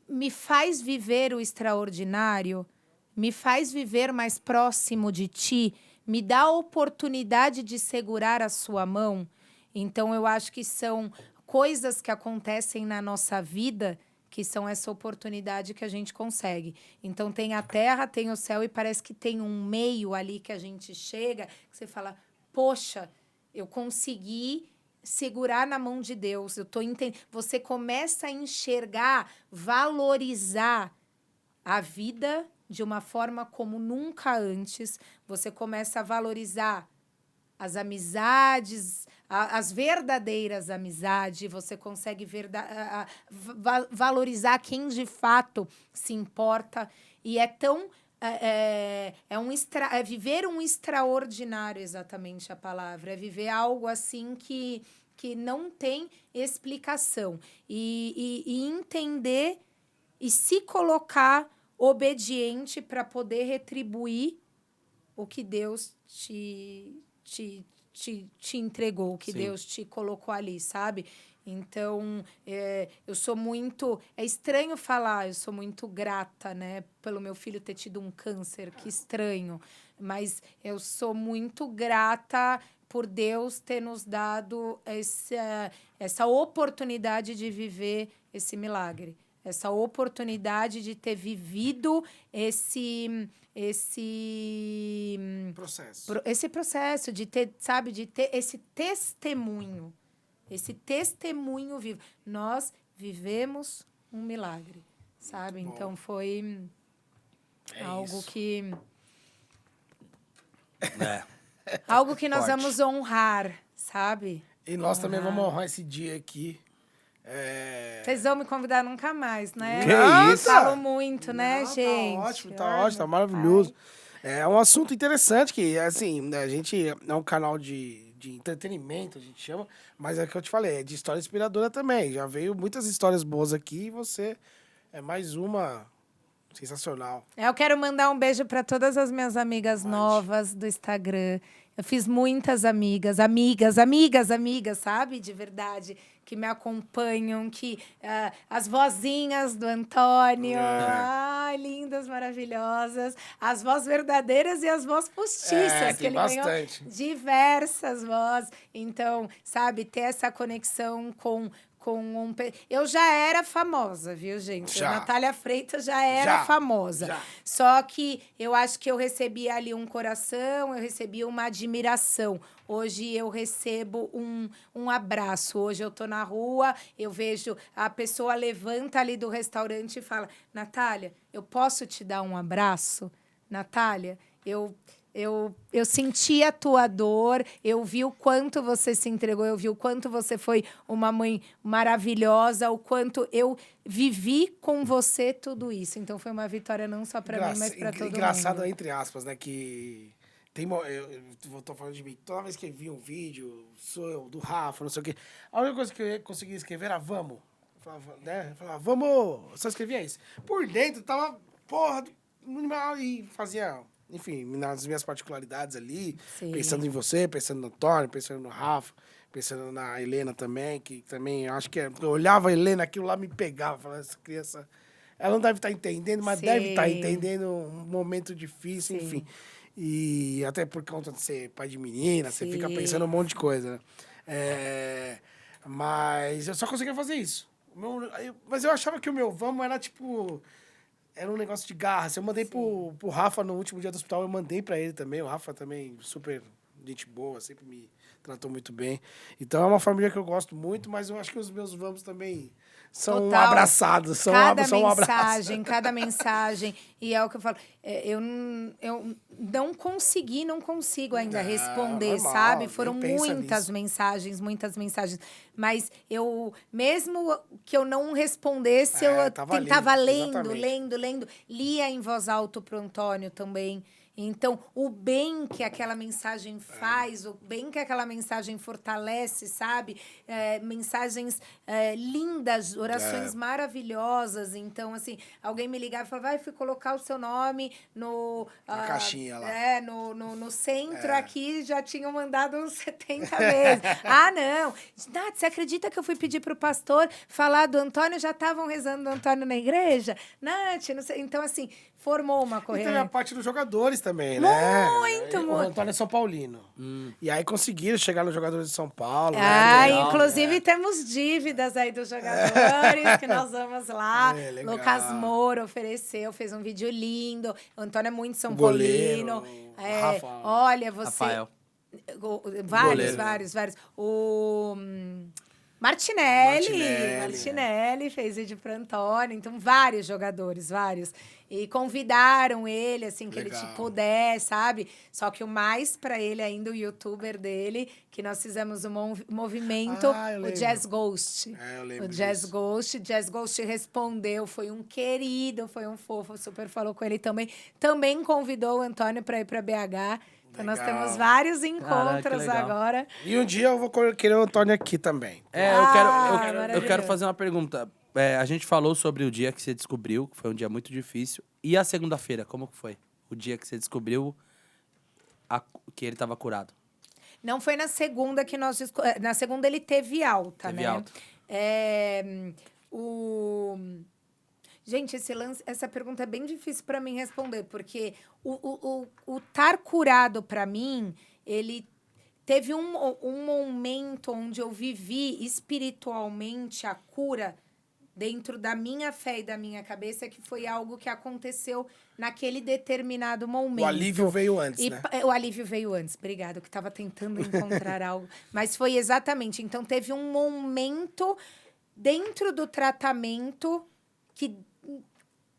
me faz viver o extraordinário, me faz viver mais próximo de Ti, me dá a oportunidade de segurar a Sua mão. Então, eu acho que são coisas que acontecem na nossa vida que são essa oportunidade que a gente consegue. Então, tem a terra, tem o céu, e parece que tem um meio ali que a gente chega, que você fala, poxa, eu consegui segurar na mão de Deus. Eu tô entendendo. Você começa a enxergar, valorizar a vida de uma forma como nunca antes. Você começa a valorizar as amizades, as verdadeiras amizades, você consegue valorizar quem de fato se importa. E é tão... viver um extraordinário, exatamente a palavra. É viver algo assim que não tem explicação. E entender e se colocar obediente para poder retribuir o que Deus te entregou, o que Sim. Deus te colocou ali, sabe? Então, eu sou muito... É estranho falar, eu sou muito grata, né? Pelo meu filho ter tido um câncer, que estranho. Mas eu sou muito grata por Deus ter nos dado essa oportunidade de viver esse milagre. Essa oportunidade de ter vivido esse processo, de ter, sabe, de ter esse testemunho vivo. Nós vivemos um milagre, sabe? Muito bom. Então foi algo isso. que É. algo que nós Forte. vamos honrar, sabe? E nós também vamos honrar esse dia aqui. Vocês vão me convidar nunca mais, né? Que Eu isso? falo muito, né, Não, gente? Tá ótimo, Ai, tá meu maravilhoso. pai. É um assunto interessante que, assim, a gente é um canal de entretenimento, a gente chama, mas é o que eu te falei, é de história inspiradora também. Já veio muitas histórias boas aqui e você é mais uma sensacional. Eu quero mandar um beijo para todas as minhas amigas novas do Instagram. Eu fiz muitas amigas, sabe? De verdade, que me acompanham, que as vozinhas do Antônio, ai, lindas, maravilhosas, as vozes verdadeiras e as vozes postiças, que tem ele bastante. ganhou diversas vozes. Então, sabe, ter essa conexão com eu já era famosa, viu, gente? Já. A Natália Freitas já era famosa. Já. Só que eu acho que eu recebi ali um coração, eu recebi uma admiração. Hoje eu recebo um abraço. Hoje eu tô na rua, eu vejo a pessoa levanta ali do restaurante e fala: Natália, eu posso te dar um abraço? Natália, eu senti a tua dor, eu vi o quanto você se entregou, eu vi o quanto você foi uma mãe maravilhosa, o quanto eu vivi com você tudo isso. Então foi uma vitória não só para mim, mas para todo mundo. Engraçado, entre aspas, né, que tem, eu tô falando de mim, toda vez que eu vi um vídeo, sou eu, do Rafa, não sei o quê, a única coisa que eu conseguia escrever era vamos. Eu falava, vamos, só escrevia isso. Por dentro tava, porra, e fazia... Enfim, nas minhas particularidades ali, Sim. pensando em você, pensando no Antônio, pensando no Rafa, pensando na Helena também, que também acho que eu olhava a Helena, aquilo lá me pegava, falava, essa criança, ela não deve estar entendendo, mas Sim. deve estar entendendo um momento difícil, Sim. enfim. E até por conta de ser pai de menina, você fica Sim. pensando um monte de coisa, né? Mas eu só conseguia fazer isso. Mas eu achava que o meu vamos era tipo... Era um negócio de garra. Eu mandei pro Rafa no último dia do hospital, eu mandei pra ele também. O Rafa também, super gente boa, sempre me tratou muito bem. Então é uma família que eu gosto muito, mas eu acho que os meus vamos também são Total. Abraçados. São Cada mensagem. E é o que eu falo. Eu não consigo ainda responder, normal, sabe? nem Foram pensa muitas mensagens. Mas mesmo que eu não respondesse, eu tava tava lendo, lendo, lia em voz alta pro Antônio também. Então, o bem que aquela mensagem faz, o bem que aquela mensagem fortalece, sabe? Mensagens lindas, orações maravilhosas. Então, assim, alguém me ligava e falava, fui colocar o seu nome Na caixinha lá. No centro aqui, já tinham mandado uns 70 vezes. Não. Nath, você acredita que eu fui pedir pro pastor falar do Antônio? Já estavam rezando do Antônio na igreja? Nath, não sei. Então, assim, formou uma E corrente. teve a parte dos jogadores também, né? Muito. O Antônio é São Paulino. E aí conseguiram chegar nos jogadores de São Paulo. né? Legal, inclusive temos dívidas aí dos jogadores, que nós vamos lá. Legal. Lucas Moura ofereceu, fez um vídeo lindo. O Antônio é muito São Goleiro, Paulino. Rafa. Olha, você... Rafael. Vários. O Martinelli fez vídeo pro Antônio. Então, vários jogadores. E convidaram ele, assim, que Legal. ele puder, sabe? Só que o mais pra ele ainda, o youtuber dele, que nós fizemos um movimento, eu o lembro. Jazz Ghost. Eu lembro O Jazz disso. Ghost. Jazz Ghost respondeu, foi um querido, foi um fofo, super falou com ele também. Também convidou o Antônio pra ir pra BH. Então, nós Legal. temos vários Caraca, encontros legal. agora. E um dia eu vou querer o Antônio aqui também. Eu quero maravilhoso. fazer uma pergunta. A gente falou sobre o dia que você descobriu, que foi um dia muito difícil. E a segunda-feira, como que foi? O dia que você descobriu que ele estava curado. Não foi na segunda que nós... Na segunda ele teve alta, Teve né? alta. Gente, essa pergunta é bem difícil para mim responder, porque o estar curado para mim, ele teve um momento onde eu vivi espiritualmente a cura dentro da minha fé e da minha cabeça, que foi algo que aconteceu naquele determinado momento. O alívio veio antes, né? O alívio veio antes, obrigada, que eu estava tentando encontrar algo. Mas foi exatamente. Então, teve um momento dentro do tratamento que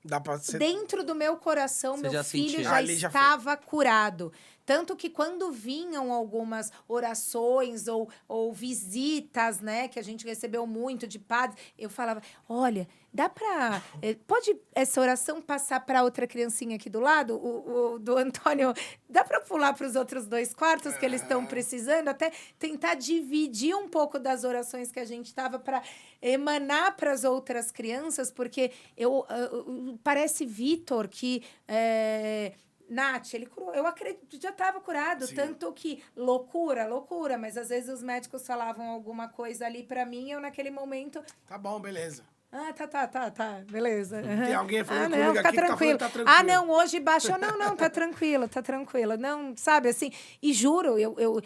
Dá pra ser... dentro do meu coração, Você meu já filho sentia. já Ali já foi. estava curado. Tanto que quando vinham algumas orações ou visitas, né, que a gente recebeu muito de padres, eu falava, olha, dá pra... Pode essa oração passar para outra criancinha aqui do lado? O do Antônio, dá para pular para os outros 2 quartos que eles estão precisando? Até tentar dividir um pouco das orações que a gente estava para emanar para as outras crianças, porque parece Vitor que... Nath, ele curou. Eu acredito, já estava curado. Sim. Tanto que loucura, mas às vezes os médicos falavam alguma coisa ali pra mim, eu naquele momento. Tá bom, beleza. Ah, tá, beleza. Tem alguém falando não, comigo fica aqui que tranquilo. tá falando que tá tranquilo. Não, hoje baixou. Não, tá tranquilo. Não, sabe, assim, e juro, eu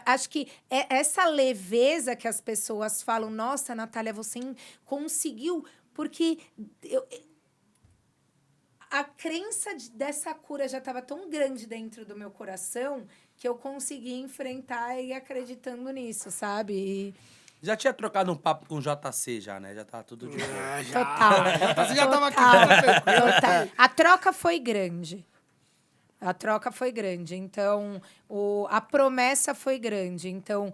acho que essa leveza que as pessoas falam, nossa, Natália, você conseguiu, porque a crença dessa cura já estava tão grande dentro do meu coração que eu consegui enfrentar e ir acreditando nisso, sabe? E... Já tinha trocado um papo com o JC já, né? Já tava tudo de boa. Total. Você já tava aqui. Total. A troca foi grande. Então, a promessa foi grande. Então,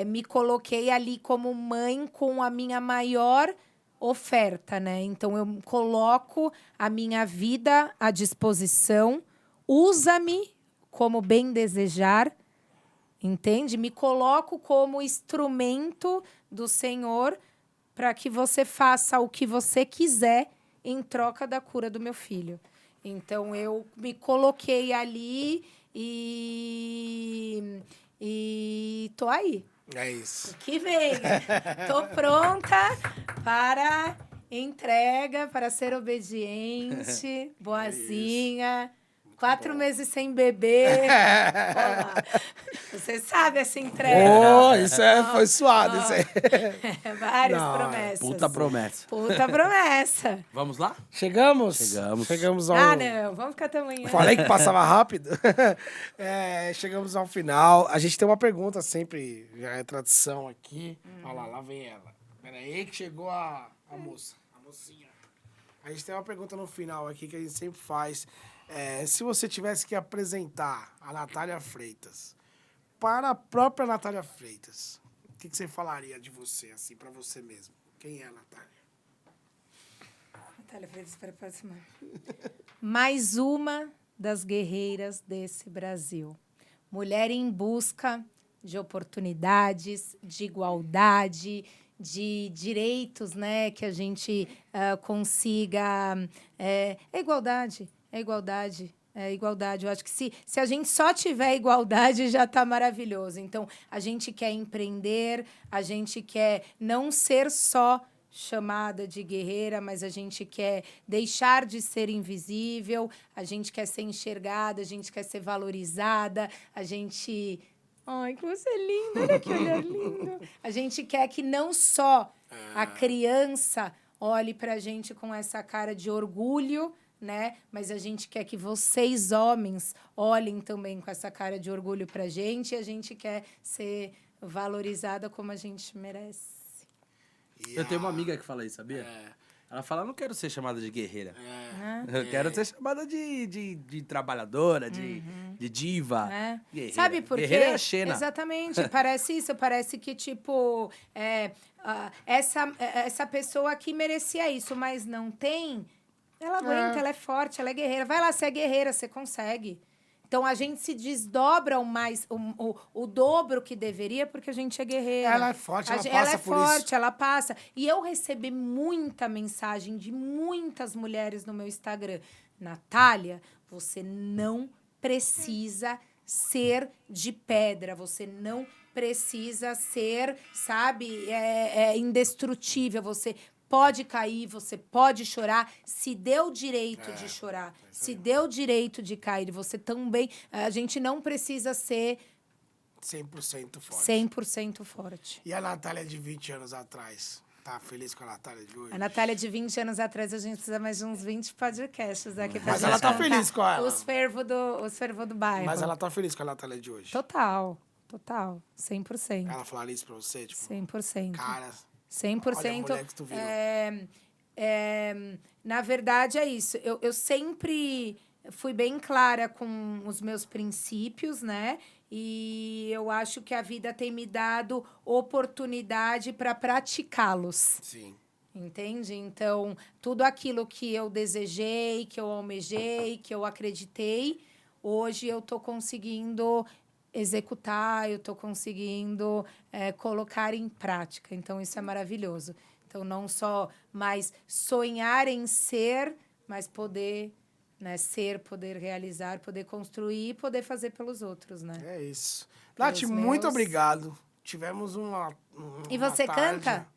me coloquei ali como mãe com a minha maior oferta, né? Então, eu coloco a minha vida à disposição, usa-me como bem desejar, entende? Me coloco como instrumento do Senhor para que você faça o que você quiser em troca da cura do meu filho. Então, eu me coloquei ali e tô aí. É isso. Que vem. Tô pronta para entrega, para ser obediente, boazinha. 4 meses sem beber. Olá. Você sabe essa entrega. Oh, isso foi suado. Isso aí. Várias Não, promessas. Puta promessa. Puta promessa. Vamos lá? Chegamos? Chegamos. Ao... Não. Vamos ficar até amanhã. Falei que passava rápido. Chegamos ao final. A gente tem uma pergunta sempre, já é tradição aqui. Olha lá vem ela. Pera aí que chegou a moça. A mocinha. A gente tem uma pergunta no final aqui que a gente sempre faz. Se você tivesse que apresentar a Natália Freitas para a própria Natália Freitas, o que você falaria de você, assim, para você mesmo? Quem é a Natália? Natália Freitas para a próxima. Mais uma das guerreiras desse Brasil. Mulher em busca de oportunidades, de igualdade, de direitos, né? Que a gente consiga... igualdade. É igualdade. Eu acho que se a gente só tiver igualdade, já está maravilhoso. Então, a gente quer empreender, a gente quer não ser só chamada de guerreira, mas a gente quer deixar de ser invisível, a gente quer ser enxergada, a gente quer ser valorizada, a gente... Ai, que você é linda, olha que olhar lindo. A gente quer que não só a criança olhe para a gente com essa cara de orgulho, né? Mas a gente quer que vocês, homens, olhem também com essa cara de orgulho pra gente e a gente quer ser valorizada como a gente merece. Eu tenho uma amiga que fala isso, sabia? Ela fala, eu não quero ser chamada de guerreira. Eu quero ser chamada de trabalhadora, de diva. Guerreira. Sabe por quê? Guerreira é a Xena. Exatamente, parece isso. Parece que, tipo, essa pessoa aqui merecia isso, mas não tem... Ela aguenta, ela é forte, ela é guerreira. Vai lá, você é guerreira, você consegue. Então, a gente se desdobra o dobro que deveria porque a gente é guerreira. Ela é forte, ela passa ela é por forte, isso. ela passa. E eu recebi muita mensagem de muitas mulheres no meu Instagram. Natália, você não precisa ser de pedra, você não precisa ser, sabe, indestrutível, você... Pode cair, você pode chorar, se deu o direito de chorar, se deu o direito de cair, você também... A gente não precisa ser 100% forte. 100% forte. E a Natália de 20 anos atrás? Tá feliz com a Natália de hoje? A Natália de 20 anos atrás, a gente precisa mais de uns 20 podcasts aqui pra Mas gente ela tá contar feliz com ela. Os fervos do bairro. Mas ela tá feliz com a Natália de hoje? Total. 100%. Ela falaria isso pra você? Tipo, 100%. cara, 100%. olha a mulher que tu virou. Na verdade, é isso. Eu sempre fui bem clara com os meus princípios, né? E eu acho que a vida tem me dado oportunidade para praticá-los. sim. Entende? Então, tudo aquilo que eu desejei, que eu almejei, que eu acreditei, hoje eu tô conseguindo executar, eu tô conseguindo colocar em prática. Então, isso é maravilhoso. Então, não só mais sonhar em ser, mas poder, né, ser, poder realizar, poder construir e poder fazer pelos outros, né? É isso. Nath, Pelos muito meus. obrigado. Tivemos uma E você tarde. canta?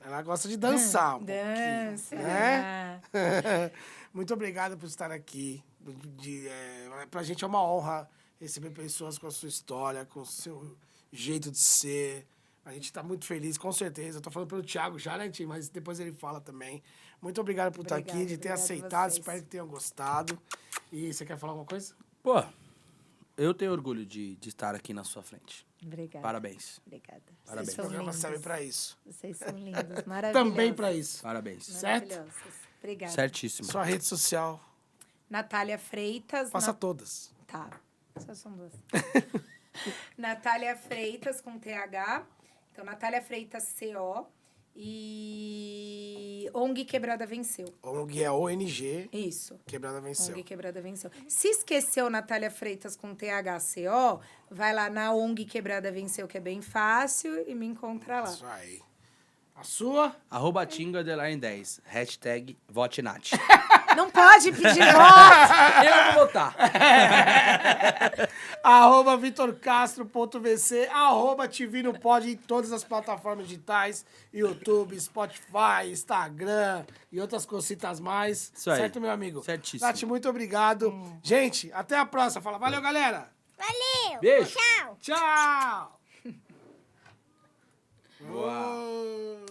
Ela gosta de dançar um Dança. pouquinho, né? Muito obrigado por estar aqui. Pra gente é uma honra receber pessoas com a sua história, com o seu jeito de ser. A gente tá muito feliz, com certeza. Eu tô falando pelo Thiago já, né, Tim? Mas depois ele fala também. Muito obrigado por estar aqui, de ter Obrigada a aceitado. vocês. Espero que tenham gostado. E você quer falar alguma coisa? Pô, eu tenho orgulho de estar aqui na sua frente. Obrigada. Parabéns. Obrigada. Parabéns. Esse Vocês são programa lindos. serve pra isso. Vocês são lindos, maravilhosos. Também pra isso. Parabéns. Certo? Maravilhosos. Obrigada. Certíssimo. Sua rede social, Natália Freitas. faça todas. Tá, só são duas. Natália Freitas, com TH. Então, Natália Freitas, CO. E ONG Quebrada Venceu. ONG é ONG, Isso. Quebrada Venceu. ONG Quebrada Venceu. Se esqueceu Natália Freitas com THCO, vai lá na ONG Quebrada Venceu, que é bem fácil, e me encontra lá. Isso aí. A sua? @Tingo_10. Hashtag VoteNath. Não pode pedir voto! Eu vou votar. @VitorCastro.vc, @TVNoPod em todas as plataformas digitais, YouTube, Spotify, Instagram e outras cositas mais. Isso aí. Certo, meu amigo? Certíssimo. Nath, muito obrigado. Gente, até a próxima. Fala, valeu, galera. Valeu! Beijo. Tchau! Tchau! Boa.